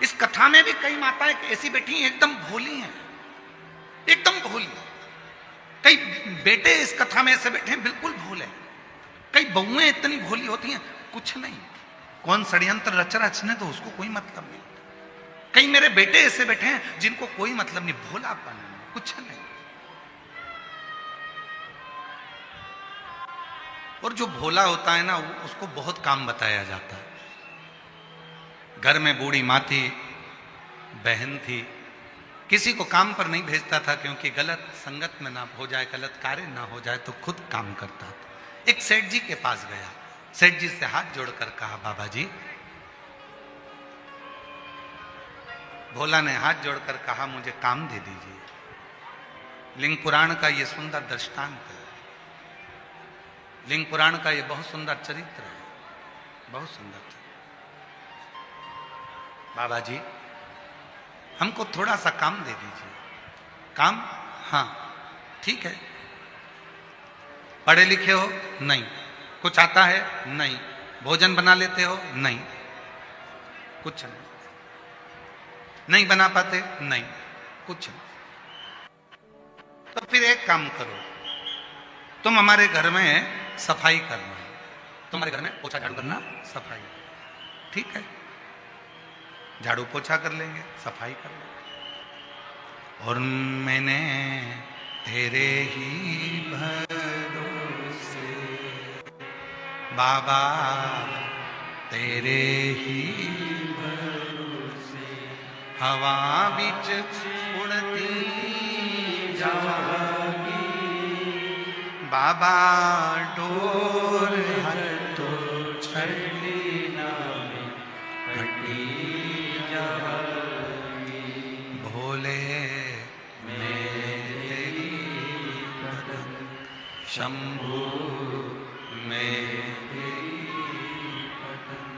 इस कथा में भी कई माताएं ऐसी बैठी हैं एकदम भोली हैं, एकदम भोली। कई बेटे इस कथा में ऐसे बैठे हैं बिल्कुल भोले, कई बहुएं इतनी भोली होती हैं कुछ नहीं, कौन षड्यंत्र रच रचने तो उसको कोई मतलब नहीं। कई मेरे बेटे ऐसे बैठे हैं जिनको कोई मतलब नहीं, भोलापन है, कुछ नहीं। और जो भोला होता है ना उसको बहुत काम बताया जाता है। घर में बूढ़ी माँ थी, बहन थी, किसी को काम पर नहीं भेजता था क्योंकि गलत संगत में ना हो जाए, गलत कार्य ना हो जाए, तो खुद काम करता था। एक सेठ जी के पास गया, सेठ जी से हाथ जोड़कर कहा, बाबा जी। भोला ने हाथ जोड़कर कहा, मुझे काम दे दीजिए। लिंग पुराण का ये सुंदर दृष्टांत है, लिंग पुराण का ये बहुत सुंदर चरित्र है, बहुत सुंदर चरित्र। बाबा जी हमको थोड़ा सा काम दे दीजिए। काम? हाँ ठीक है। पढ़े लिखे हो? नहीं। कुछ आता है? नहीं। भोजन बना लेते हो? नहीं। कुछ नहीं। नहीं बना पाते? नहीं। कुछ नहीं। तो फिर एक काम करो, तुम हमारे घर में सफाई करना, तुम्हारे घर में पोछा झाड़ू करना, सफाई। ठीक है, झाड़ू पोछा कर लेंगे, सफाई कर लेंगे। और मैंने तेरे ही भरोसे बाबा, तेरे ही भरोसे हवा बिच उड़ती जागी बाबा, डोर हर तो छड़ी ना कटी जागी भोले मेरी पतंग शंभू मेरी पतंग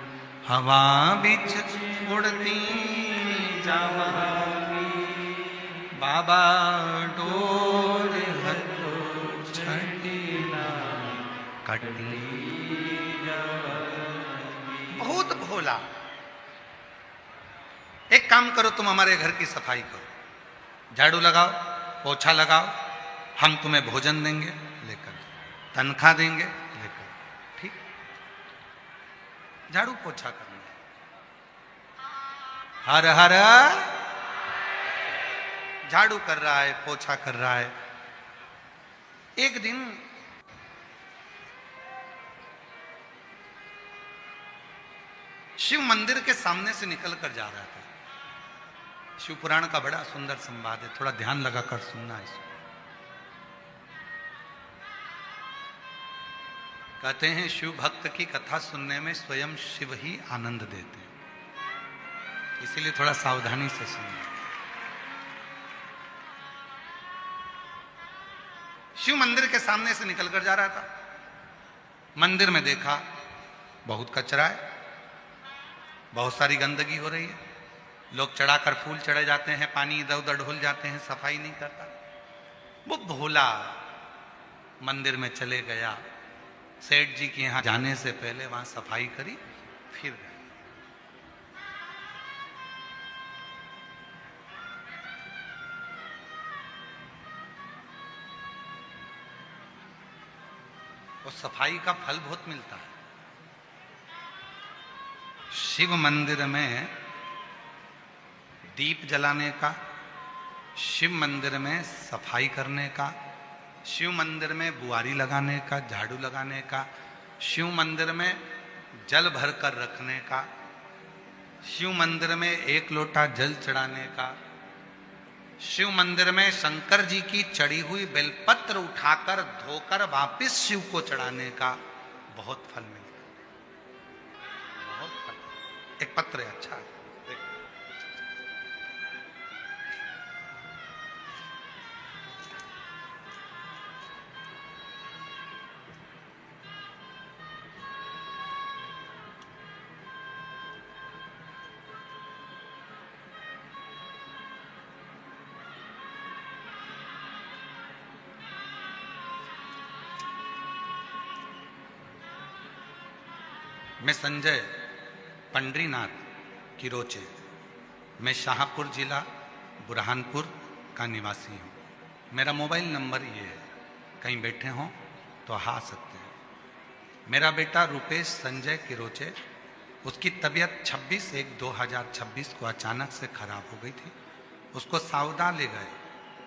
हवा बिच उड़ती जागी बाबा, डोर हथो छड़ी ना कटी जागी। बहुत भोला। एक काम करो, तुम हमारे घर की सफाई करो, झाड़ू लगाओ, पोछा लगाओ, हम तुम्हें भोजन देंगे, लेकर तनख्वाह देंगे, लेकर। ठीक, झाड़ू पोछा करना। हर हर झाड़ू कर रहा है, पोछा कर रहा है। एक दिन शिव मंदिर के सामने से निकलकर जा रहा था। शिव पुराण का बड़ा सुंदर संवाद है, थोड़ा ध्यान लगाकर सुनना है इसको। कहते हैं शिव भक्त की कथा सुनने में स्वयं शिव ही आनंद देते हैं, इसीलिए थोड़ा सावधानी से सुनना। शिव मंदिर के सामने से निकलकर जा रहा था। मंदिर में देखा बहुत कचरा है, बहुत सारी गंदगी हो रही है, लोग चढ़ाकर फूल चढ़े जाते हैं, पानी इधर उधर ढुल जाते हैं, सफाई नहीं करता। वो भोला मंदिर में चले गया, सेठ जी के यहां जाने से पहले वहां सफाई करी, फिर गया। और सफाई का फल बहुत मिलता है। शिव मंदिर में दीप जलाने का, शिव मंदिर में सफाई करने का, शिव मंदिर में बुआरी लगाने का, झाड़ू लगाने का, शिव मंदिर में जल भरकर रखने का, शिव मंदिर में एक लोटा जल चढ़ाने का, शिव मंदिर में शंकर जी की चढ़ी हुई बेलपत्र उठाकर धोकर वापस शिव को चढ़ाने का बहुत फल मिलता है, बहुत फल। एक पत्र है, अच्छा है, मैं संजय पंडरीनाथ किरोचे, मैं शाहपुर जिला बुरहानपुर का निवासी हूँ। मेरा मोबाइल नंबर ये है, कहीं बैठे हों तो आ सकते हैं। मेरा बेटा रुपेश संजय किरोचे, उसकी तबीयत 26/1/2026 को अचानक से खराब हो गई थी। उसको सावदा ले गए,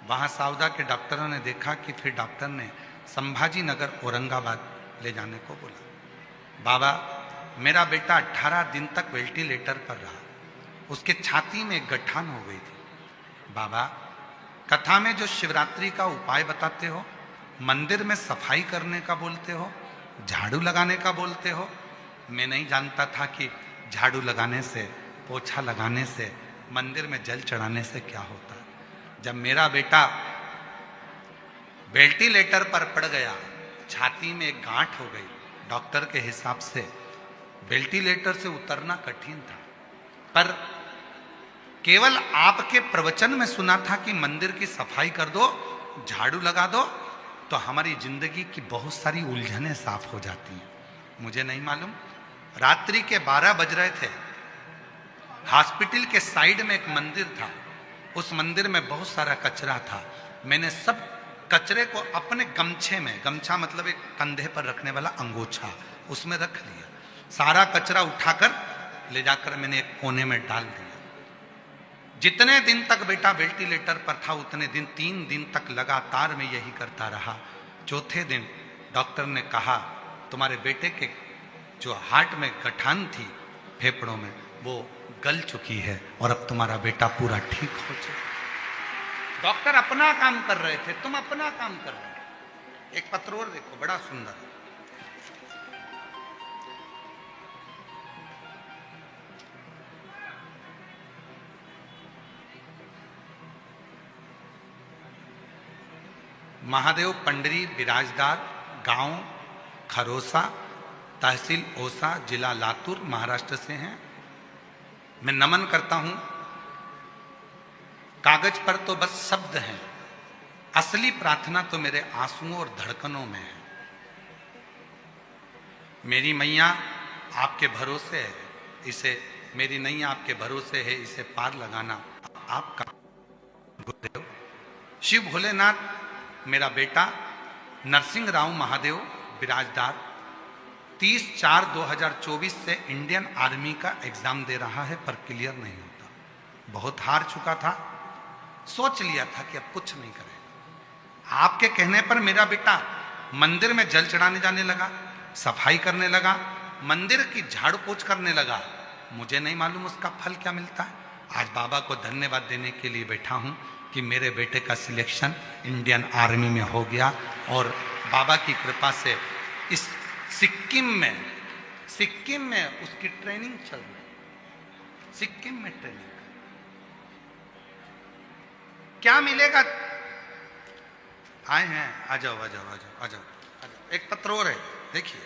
वहाँ सावदा के डॉक्टरों ने देखा कि फिर डॉक्टर ने संभाजी नगर औरंगाबाद ले जाने को बोला। बाबा, मेरा बेटा 18 दिन तक वेंटिलेटर पर रहा, उसके छाती में एक गठान हो गई थी। बाबा, कथा में जो शिवरात्रि का उपाय बताते हो, मंदिर में सफाई करने का बोलते हो, झाड़ू लगाने का बोलते हो, मैं नहीं जानता था कि झाड़ू लगाने से, पोछा लगाने से, मंदिर में जल चढ़ाने से क्या होता है। जब मेरा बेटा वेंटिलेटर पर पड़ गया, छाती में एक गांठ हो गई, डॉक्टर के हिसाब से वेंटिलेटर से उतरना कठिन था, पर केवल आपके प्रवचन में सुना था कि मंदिर की सफाई कर दो, झाड़ू लगा दो, तो हमारी जिंदगी की बहुत सारी उलझनें साफ हो जाती हैं। मुझे नहीं मालूम, रात्रि के 12 बज रहे थे, हॉस्पिटल के साइड में एक मंदिर था, उस मंदिर में बहुत सारा कचरा था। मैंने सब कचरे को अपने गमछे में, गमछा मतलब एक कंधे पर रखने वाला अंगोछा, उसमें रख लिया। सारा कचरा उठाकर ले जाकर मैंने एक कोने में डाल दिया। जितने दिन तक बेटा वेंटिलेटर पर था उतने दिन 3 दिन तक लगातार मैं यही करता रहा। चौथे दिन डॉक्टर ने कहा तुम्हारे बेटे के जो हार्ट में गठान थी फेफड़ों में वो गल चुकी है और अब तुम्हारा बेटा पूरा ठीक हो चुका। डॉक्टर अपना काम कर रहे थे, तुम अपना काम कर रहे हो। एक पत्र और देखो, बड़ा सुंदर। महादेव पंडरी बिराजदार, गांव खरोसा, तहसील ओसा, जिला लातूर, महाराष्ट्र से हैं। मैं नमन करता हूं। कागज पर तो बस शब्द हैं, असली प्रार्थना तो मेरे आंसुओं और धड़कनों में है। मेरी मैया आपके भरोसे है, इसे मेरी नैया आपके भरोसे है, इसे पार लगाना आपका। गुरुदेव शिव भोलेनाथ मेरा बेटा नरसिंह राव महादेव बिराजदार 30/4/2024 से इंडियन आर्मी का एग्जाम दे रहा है पर क्लियर नहीं होता। बहुत हार चुका था, सोच लिया था कि अब कुछ नहीं करेगा। आपके कहने पर मेरा बेटा मंदिर में जल चढ़ाने जाने लगा, सफाई करने लगा, मंदिर की झाड़ू पोछ करने लगा। मुझे नहीं मालूम उसका फल क्या मिलता है। आज बाबा को धन्यवाद देने के लिए बैठा हूं कि मेरे बेटे का सिलेक्शन इंडियन आर्मी में हो गया और बाबा की कृपा से इस सिक्किम में उसकी ट्रेनिंग चल रही है। सिक्किम में ट्रेनिंग क्या मिलेगा? आए हैं, आ जाओ आ जाओ आ जाओ आ जाओ। एक पत्र और है, देखिए।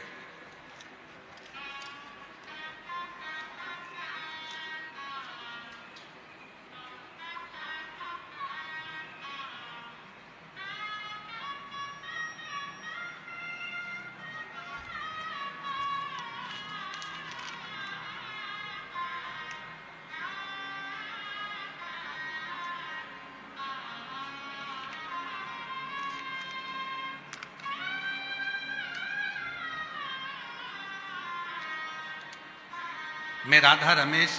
मैं राधा रमेश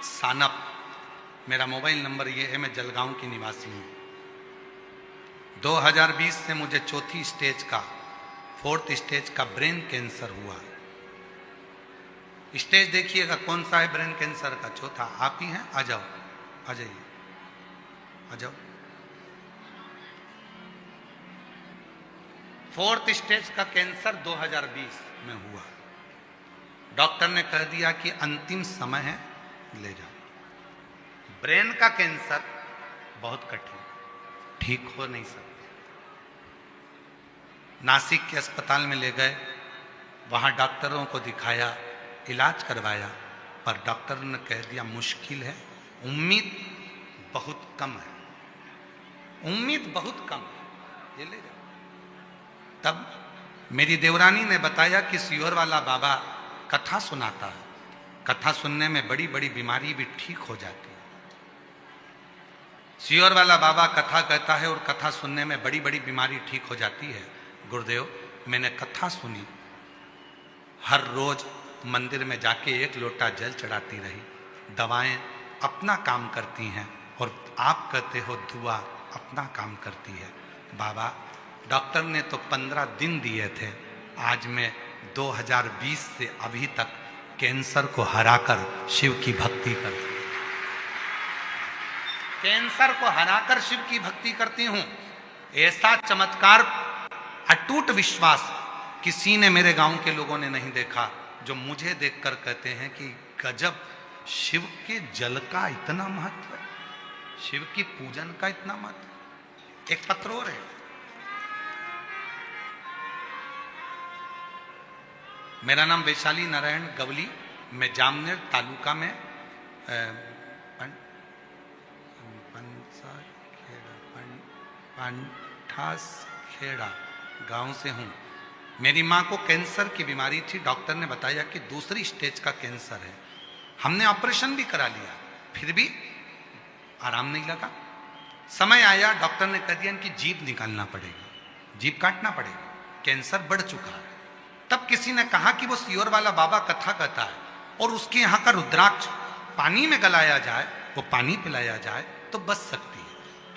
सानप, मेरा मोबाइल नंबर ये है। मैं जलगांव की निवासी हूँ। 2020 से मुझे चौथी स्टेज का, 4th स्टेज का ब्रेन कैंसर हुआ। स्टेज देखिएगा कौन सा है ब्रेन कैंसर का, चौथा। आप ही हैं, आ जाओ, आ जाइए, आ जाओ। 4th स्टेज का कैंसर 2020 में हुआ। डॉक्टर ने कह दिया कि अंतिम समय है, ले जाओ। ब्रेन का कैंसर बहुत कठिन, ठीक हो नहीं सकते। नासिक के अस्पताल में ले गए, वहां डॉक्टरों को दिखाया, इलाज करवाया, पर डॉक्टर ने कह दिया मुश्किल है, उम्मीद बहुत कम है, उम्मीद बहुत कम है, ये ले जाओ। तब मेरी देवरानी ने बताया कि सियोर वाला बाबा कथा सुनाता है, कथा सुनने में बड़ी बड़ी बीमारी भी ठीक हो जाती है। सियोर वाला बाबा कथा कहता है और कथा सुनने में बड़ी बड़ी बीमारी ठीक हो जाती है। गुरुदेव, मैंने कथा सुनी, हर रोज मंदिर में जाके 1 लोटा जल चढ़ाती रही। दवाएं अपना काम करती हैं और आप कहते हो दुआ अपना काम करती है। बाबा, डॉक्टर ने तो 15 दिन दिए थे, आज मैं 2020 से अभी तक कैंसर को हराकर शिव की भक्ति करती हूं। कैंसर को हराकर शिव की भक्ति करती हूं। ऐसा चमत्कार, अटूट विश्वास किसी ने मेरे गांव के लोगों ने नहीं देखा, जो मुझे देखकर कहते हैं कि गजब, शिव के जल का इतना महत्व है, शिव की पूजन का इतना महत्व। एक पत्र और है। मेरा नाम वैशाली नारायण गवली, मैं जामनेर तालुका में पंठासखेड़ा गांव से हूँ। मेरी माँ को कैंसर की बीमारी थी। डॉक्टर ने बताया कि 2री स्टेज का कैंसर है। हमने ऑपरेशन भी करा लिया, फिर भी आराम नहीं लगा। समय आया, डॉक्टर ने कह दिया कि जीभ निकालना पड़ेगा, जीभ काटना पड़ेगा, कैंसर बढ़ चुका है। तब किसी ने कहा कि वो सियोर वाला बाबा कथा कहता है और उसके यहाँ का रुद्राक्ष पानी में गलाया जाए वो पानी पिलाया जाए तो बच सकती है।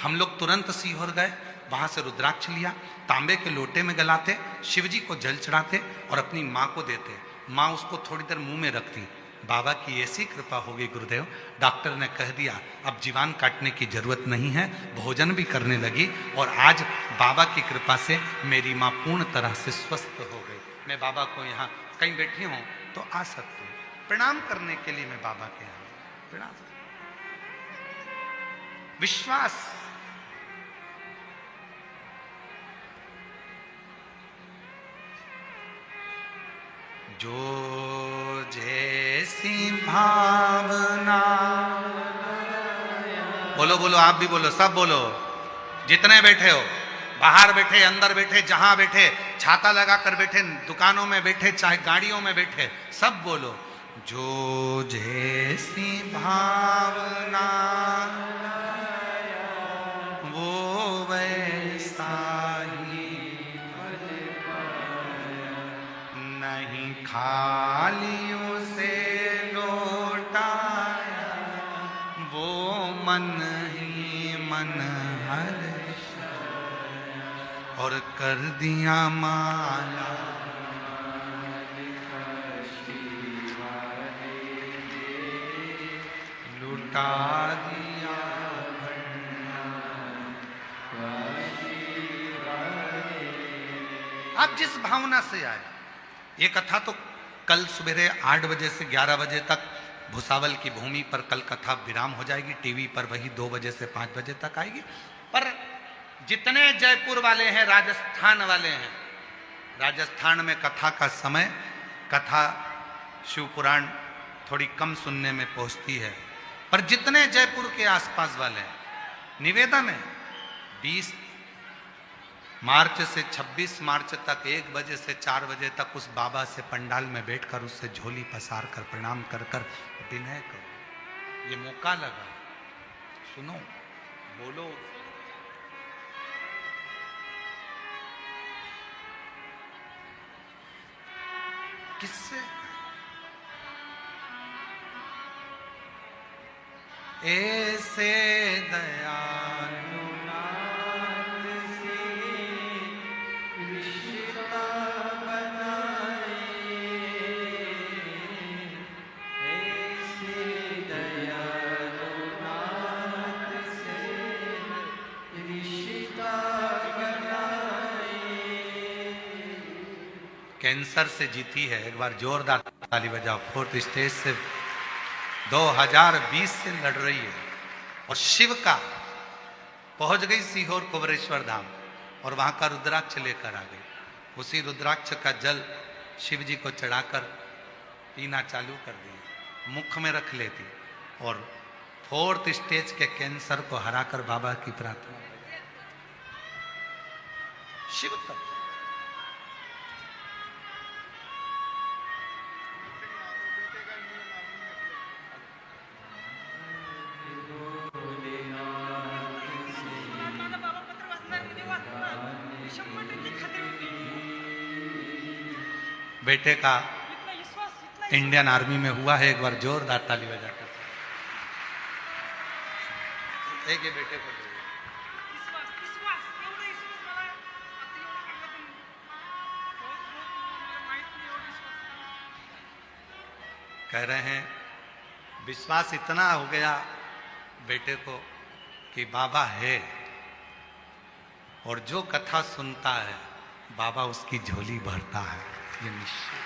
हम लोग तुरंत सीहोर गए, वहां से रुद्राक्ष लिया, तांबे के लोटे में गलाते, शिव जी को जल चढ़ाते और अपनी माँ को देते। माँ उसको थोड़ी देर मुंह में रखती। बाबा की ऐसी कृपा हो गई गुरुदेव, डॉक्टर ने कह दिया अब जीवान काटने की जरूरत नहीं है, भोजन भी करने लगी और आज बाबा की कृपा से मेरी माँ पूर्ण तरह से स्वस्थ हो गई। मैं बाबा को यहाँ कहीं बैठी हूँ तो आ सकती हूँ, प्रणाम करने के लिए मैं बाबा के यहाँ प्रणाम। विश्वास, जो जैसी भावना, बोलो बोलो, आप भी बोलो, सब बोलो, जितने बैठे हो, बाहर बैठे, अंदर बैठे, जहां बैठे, छाता लगाकर बैठे, दुकानों में बैठे, चाहे गाड़ियों में बैठे, सब बोलो, जो जैसी भावना वो वैसा ही, नहीं खाली उसे लौटाया, वो मन ही मन हर्ष और कर दिया माला, लुटा दिया। आप जिस भावना से आए, ये कथा तो कल सवेरे 8 बजे से 11 बजे तक भुसावल की भूमि पर कल कथा विराम हो जाएगी, टीवी पर वही 2 बजे से 5 बजे तक आएगी। पर जितने जयपुर वाले हैं, राजस्थान वाले हैं, राजस्थान में कथा का समय, कथा शिव पुराण थोड़ी कम सुनने में पहुंचती है, पर जितने जयपुर के आसपास वाले हैं, निवेदन है 20 मार्च से 26 मार्च तक 1 बजे से 4 बजे तक उस बाबा से पंडाल में बैठकर उससे झोली पसार कर प्रणाम कर कर विनय करो। ये मौका लगा, सुनो, बोलो। किससे? ऐसे दयालु नाथ से रिश्ता बनाए, ऐसे दयालु नाथ से रिश्ता बनाए। कैंसर से जीती है, एक बार जोरदार ताली बजाओ। 4th स्टेज से 2020 से लड़ रही है और शिव का पहुंच गई सीहोर कुबरेश्वर धाम और वहां का रुद्राक्ष लेकर आ गई। उसी रुद्राक्ष का जल शिव जी को चढ़ाकर पीना चालू कर दिया, मुख में रख लेती और 4th स्टेज के कैंसर को हराकर बाबा की प्रार्थना। शिव तत्व बेटे का इंडियन आर्मी में हुआ है, एक बार जोरदार ताली बजाकर। एक ये बेटे को कह रहे हैं विश्वास इतना हो गया बेटे को कि बाबा है और जो कथा सुनता है बाबा उसकी झोली भरता है, ये निश्चय।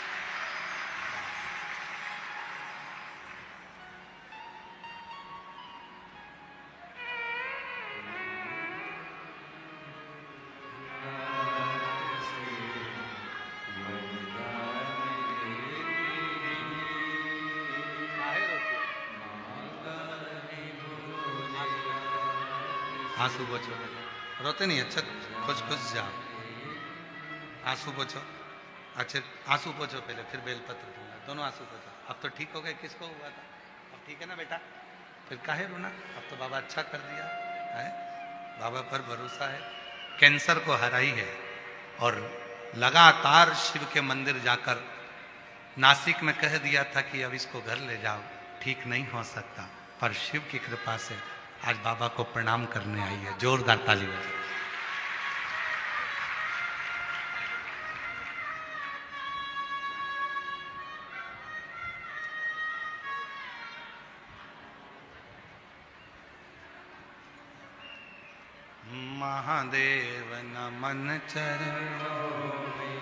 आंसू पोछो, रोते नहीं, अच्छा खुश खुश जाओ, आंसू पोछो, अच्छा आंसू पोछो पहले, फिर बेलपत्र दूंगा, दोनों आंसू पोछो। अब तो ठीक हो गए, किसको हुआ था? अब ठीक है ना बेटा, फिर काहे रोना? अब तो बाबा अच्छा कर दिया है, बाबा पर भरोसा है। कैंसर को हराई है और लगातार शिव के मंदिर जाकर नासिक में कह दिया था कि अब इसको घर ले जाओ, ठीक नहीं हो सकता। पर शिव की कृपा से आज बाबा को प्रणाम करने आई है। जोरदार ताली बजाइए। महादेव नमन चरणों में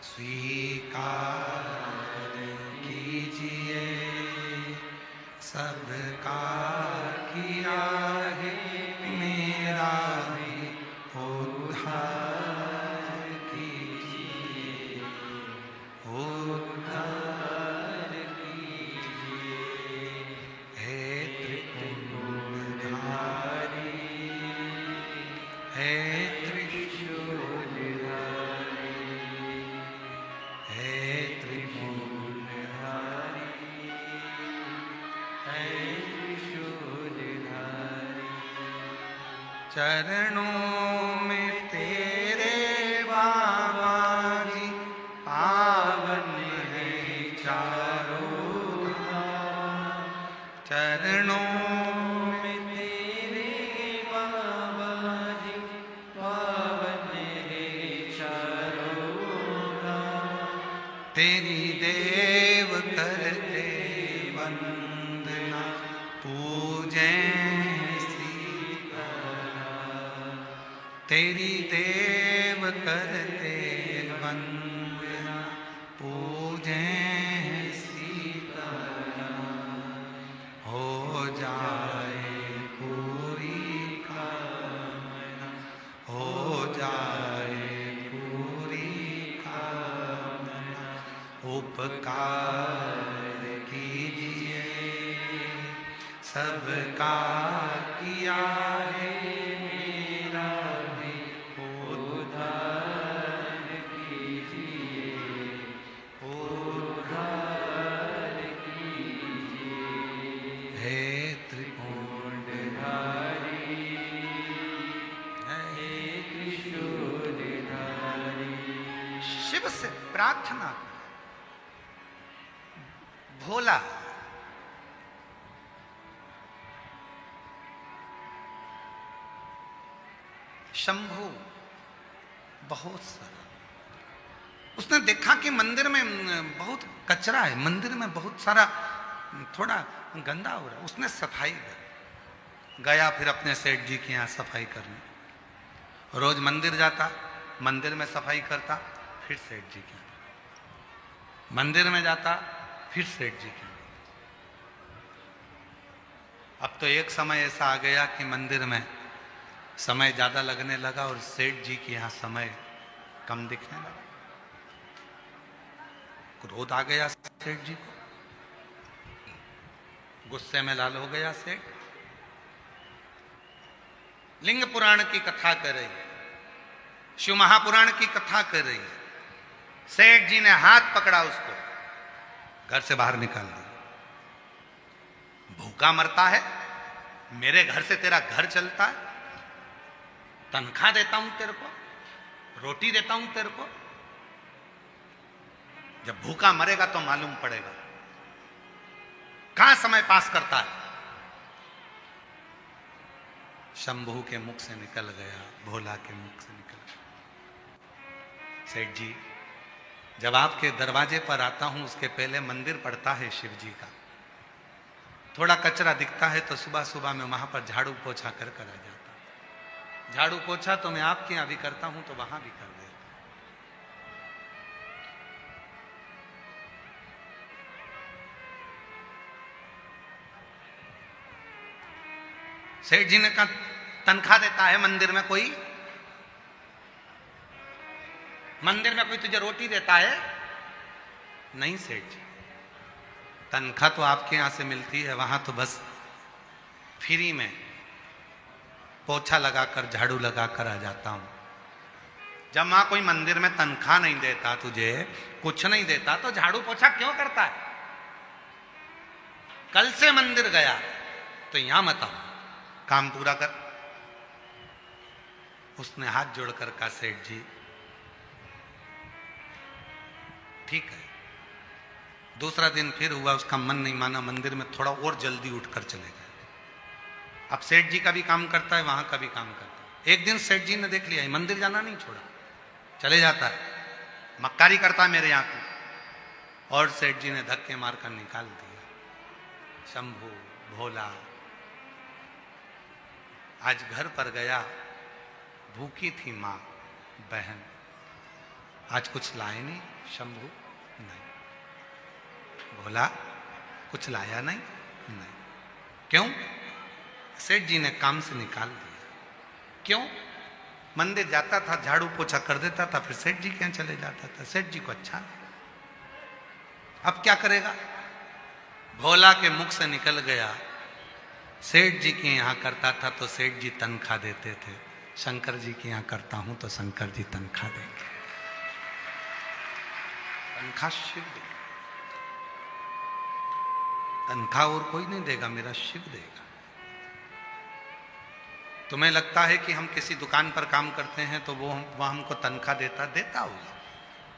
स्वीकार कीजिए, सबका किया है मेरा भी उद्धार कीजिए, उद्धार कीजिए। हे त्रिपुरधारी, हे त्रिशूलधारी, हे त्रिशूलधारी, हे त्रिशूलधारी। चरणों में तेरे बाबा जी पावन है चारों धाम। चरणों में तेरे बाबा जी पावन है चारों धाम। तेरी देव करते वंदना पूजे सीताराम। तेरी देव करते वंदना पूजे सीताराम। हो जाए पूरी कामना, हो जाए पूरी कामना। उपकार कीजिए, सबका किया है मेरा भी उद्धार कीजिए, उद्धार कीजिए। हे त्रिपुरधारी, हे त्रिशूलधारी। शिव से प्रार्थना करें। भोला शंभू बहुत सारा, उसने देखा कि मंदिर में बहुत कचरा है, मंदिर में बहुत सारा थोड़ा गंदा हो रहा है। उसने सफाई कर गया, फिर अपने सेठ जी के यहाँ सफाई करने। रोज मंदिर जाता, मंदिर में सफाई करता, फिर सेठ जी के यहाँ मंदिर में जाता, फिर सेठ जी के यहाँ। अब तो एक समय ऐसा आ गया कि मंदिर में समय ज्यादा लगने लगा और सेठ जी के यहाँ समय कम दिखने लगा। क्रोध आ गया सेठ जी को, गुस्से में लाल हो गया सेठ। लिंग पुराण की कथा कर रही है, शिव महापुराण की कथा कर रही है। सेठ जी ने हाथ पकड़ा उसको, घर से बाहर निकाल दिया। भूखा मरता है, मेरे घर से तेरा घर चलता है, तनख्वाह देता हूं तेरे को, रोटी देता हूं तेरे को, जब भूखा मरेगा तो मालूम पड़ेगा कहां समय पास करता है। शंभू के मुख से निकल गया, भोला के मुख से निकल गया। सेठ जी, जब आपके दरवाजे पर आता हूं उसके पहले मंदिर पड़ता है शिव जी का। थोड़ा कचरा दिखता है तो सुबह सुबह मैं वहां पर झाड़ू पोछा कर आ जाता। झाड़ू पोछा तो मैं आपके यहां भी करता हूं तो वहां भी कर देता। सेठ जी ने कहा, तनख्वाह देता है मंदिर में कोई? मंदिर में कोई तुझे रोटी देता है? नहीं सेठ जी, तनख्वाह तो आपके यहां से मिलती है, वहां तो बस फ्री में पोछा लगाकर झाड़ू लगाकर आ जाता हूं। जब वहां कोई मंदिर में तनख्वाह नहीं देता, तुझे कुछ नहीं देता, तो झाड़ू पोछा क्यों करता है? कल से मंदिर गया तो यहां मत आओ, काम पूरा कर। उसने हाथ जोड़कर कहा, सेठ जी ठीक है, दूसरा दिन फिर हुआ, उसका मन नहीं माना, मंदिर में थोड़ा और जल्दी उठकर चले गए। अब सेठ जी का भी काम करता है, वहां का भी काम करता है। एक दिन सेठ जी ने देख लिया मंदिर जाना नहीं छोड़ा, चले जाता है, मक्कारी करता है मेरे यहां की। और सेठ जी ने धक्के मारकर निकाल दिया। शंभू भोला आज घर पर गया, भूखी थी मां बहन, आज कुछ लाए नहीं। शंभू नहीं, भोला कुछ लाया नहीं। नहीं, क्यों? सेठ जी ने काम से निकाल दिया। क्यों? मंदिर जाता था, झाड़ू पोछा कर देता था, फिर सेठ जी के यहां चले जाता था, सेठ जी को अच्छा नहीं। अब क्या करेगा? भोला के मुख से निकल गया, सेठ जी के यहां करता था तो सेठ जी तनख्वाह देते थे, शंकर जी के यहां करता हूं तो शंकर जी तनख्वाह देंगे। तनख्वाह शिव देगा, तनख्वाह और कोई नहीं देगा, मेरा शिव देगा। तुम्हें लगता है कि हम किसी दुकान पर काम करते हैं तो वो हमको तनख्वाह देता होगा,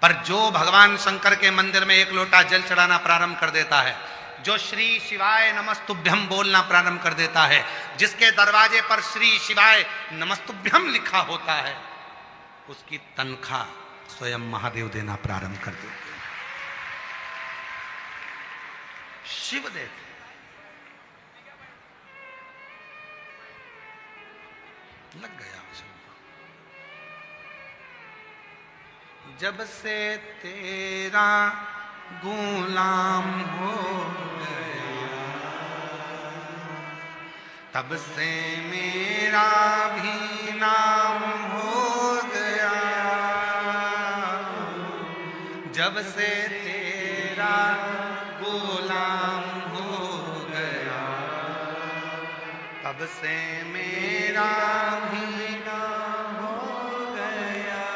पर जो भगवान शंकर के मंदिर में एक लोटा जल चढ़ाना प्रारंभ कर देता है, जो श्री शिवाय नमस्तुभ्यम बोलना प्रारंभ कर देता है, जिसके दरवाजे पर श्री शिवाय नमस्तुभ्यम लिखा होता है, उसकी तनख्वाह स्वयं महादेव देना प्रारंभ कर देते हैं। शिव देते। लग गया जब से तेरा गुलाम हो गया, तब से मेरा भी नाम हो गया। जब से तेरा गुलाम हो गया, तब से मेरा भी नाम हो गया।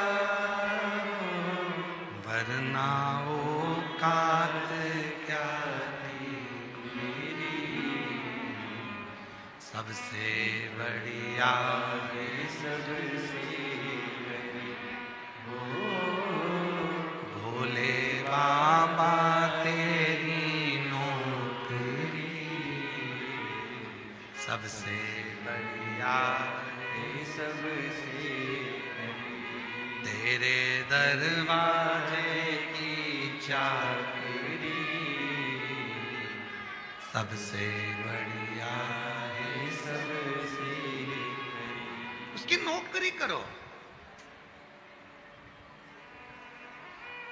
वरना औकात क्या थी मेरी, सबसे बढ़िया है सबसे भोले बाबा तेरी नौकरी, सबसे बढ़िया है सबसे तेरे दरवाजे की चाकरी, सबसे बढ़िया है सबसे। उसकी नौकरी करो।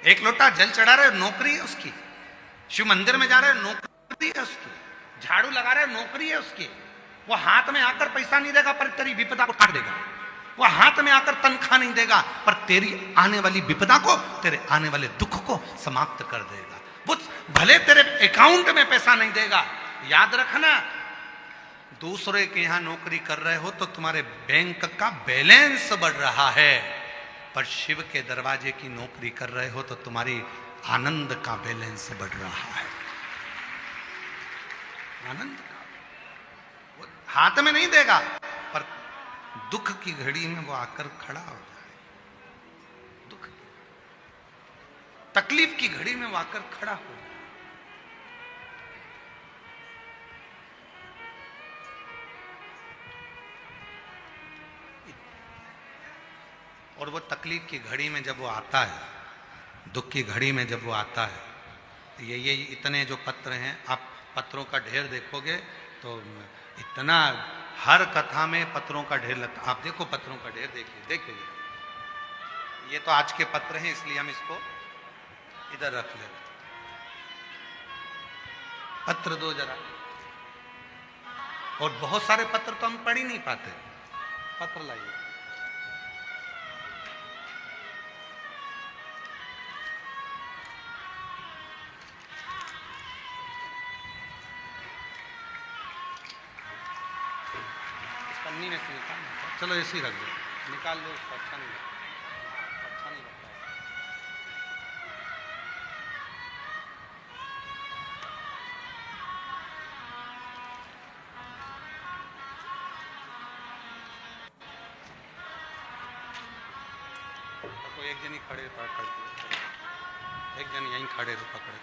एक लोटा जल चढ़ा रहे, नौकरी है उसकी। शिव मंदिर में जा रहे, नौकरी है उसकी। झाड़ू लगा रहे, नौकरी है उसकी। वो हाथ में आकर पैसा नहीं देगा पर तेरी विपदा को काट देगा। वो हाथ में आकर तनख्वाह नहीं देगा पर तेरी आने वाली विपदा को, तेरे आने वाले दुख को समाप्त कर देगा। वो भले तेरे अकाउंट में पैसा नहीं देगा, याद रखना, दूसरे के यहां नौकरी कर रहे हो तो तुम्हारे बैंक का बैलेंस बढ़ रहा है, पर शिव के दरवाजे की नौकरी कर रहे हो तो तुम्हारी आनंद का बैलेंस बढ़ रहा है। आनंद का वो हाथ में नहीं देगा पर दुख की घड़ी में वो आकर खड़ा हो जाए। दुख तकलीफ की घड़ी में वो आकर खड़ा हो जाए। और वो तकलीफ की घड़ी में जब वो आता है, दुख की घड़ी में जब वो आता है, ये इतने जो पत्र हैं, आप पत्रों का ढेर देखोगे तो इतना, हर कथा में पत्रों का ढेर लगता। आप देखो पत्रों का ढेर, देखिए ये तो आज के पत्र हैं इसलिए हम इसको इधर रख ले। पत्र दो जरा, और बहुत सारे पत्र तो हम पढ़ ही नहीं पाते। पत्र लाइए। पन्नी में से निकाल, चलो ऐसे ही रख दो, निकाल लो उसको, अच्छा नहीं लगता, अच्छा नहीं लगता। तो एक जन ही खड़े पकड़, एक जन यहीं खड़े पकड़।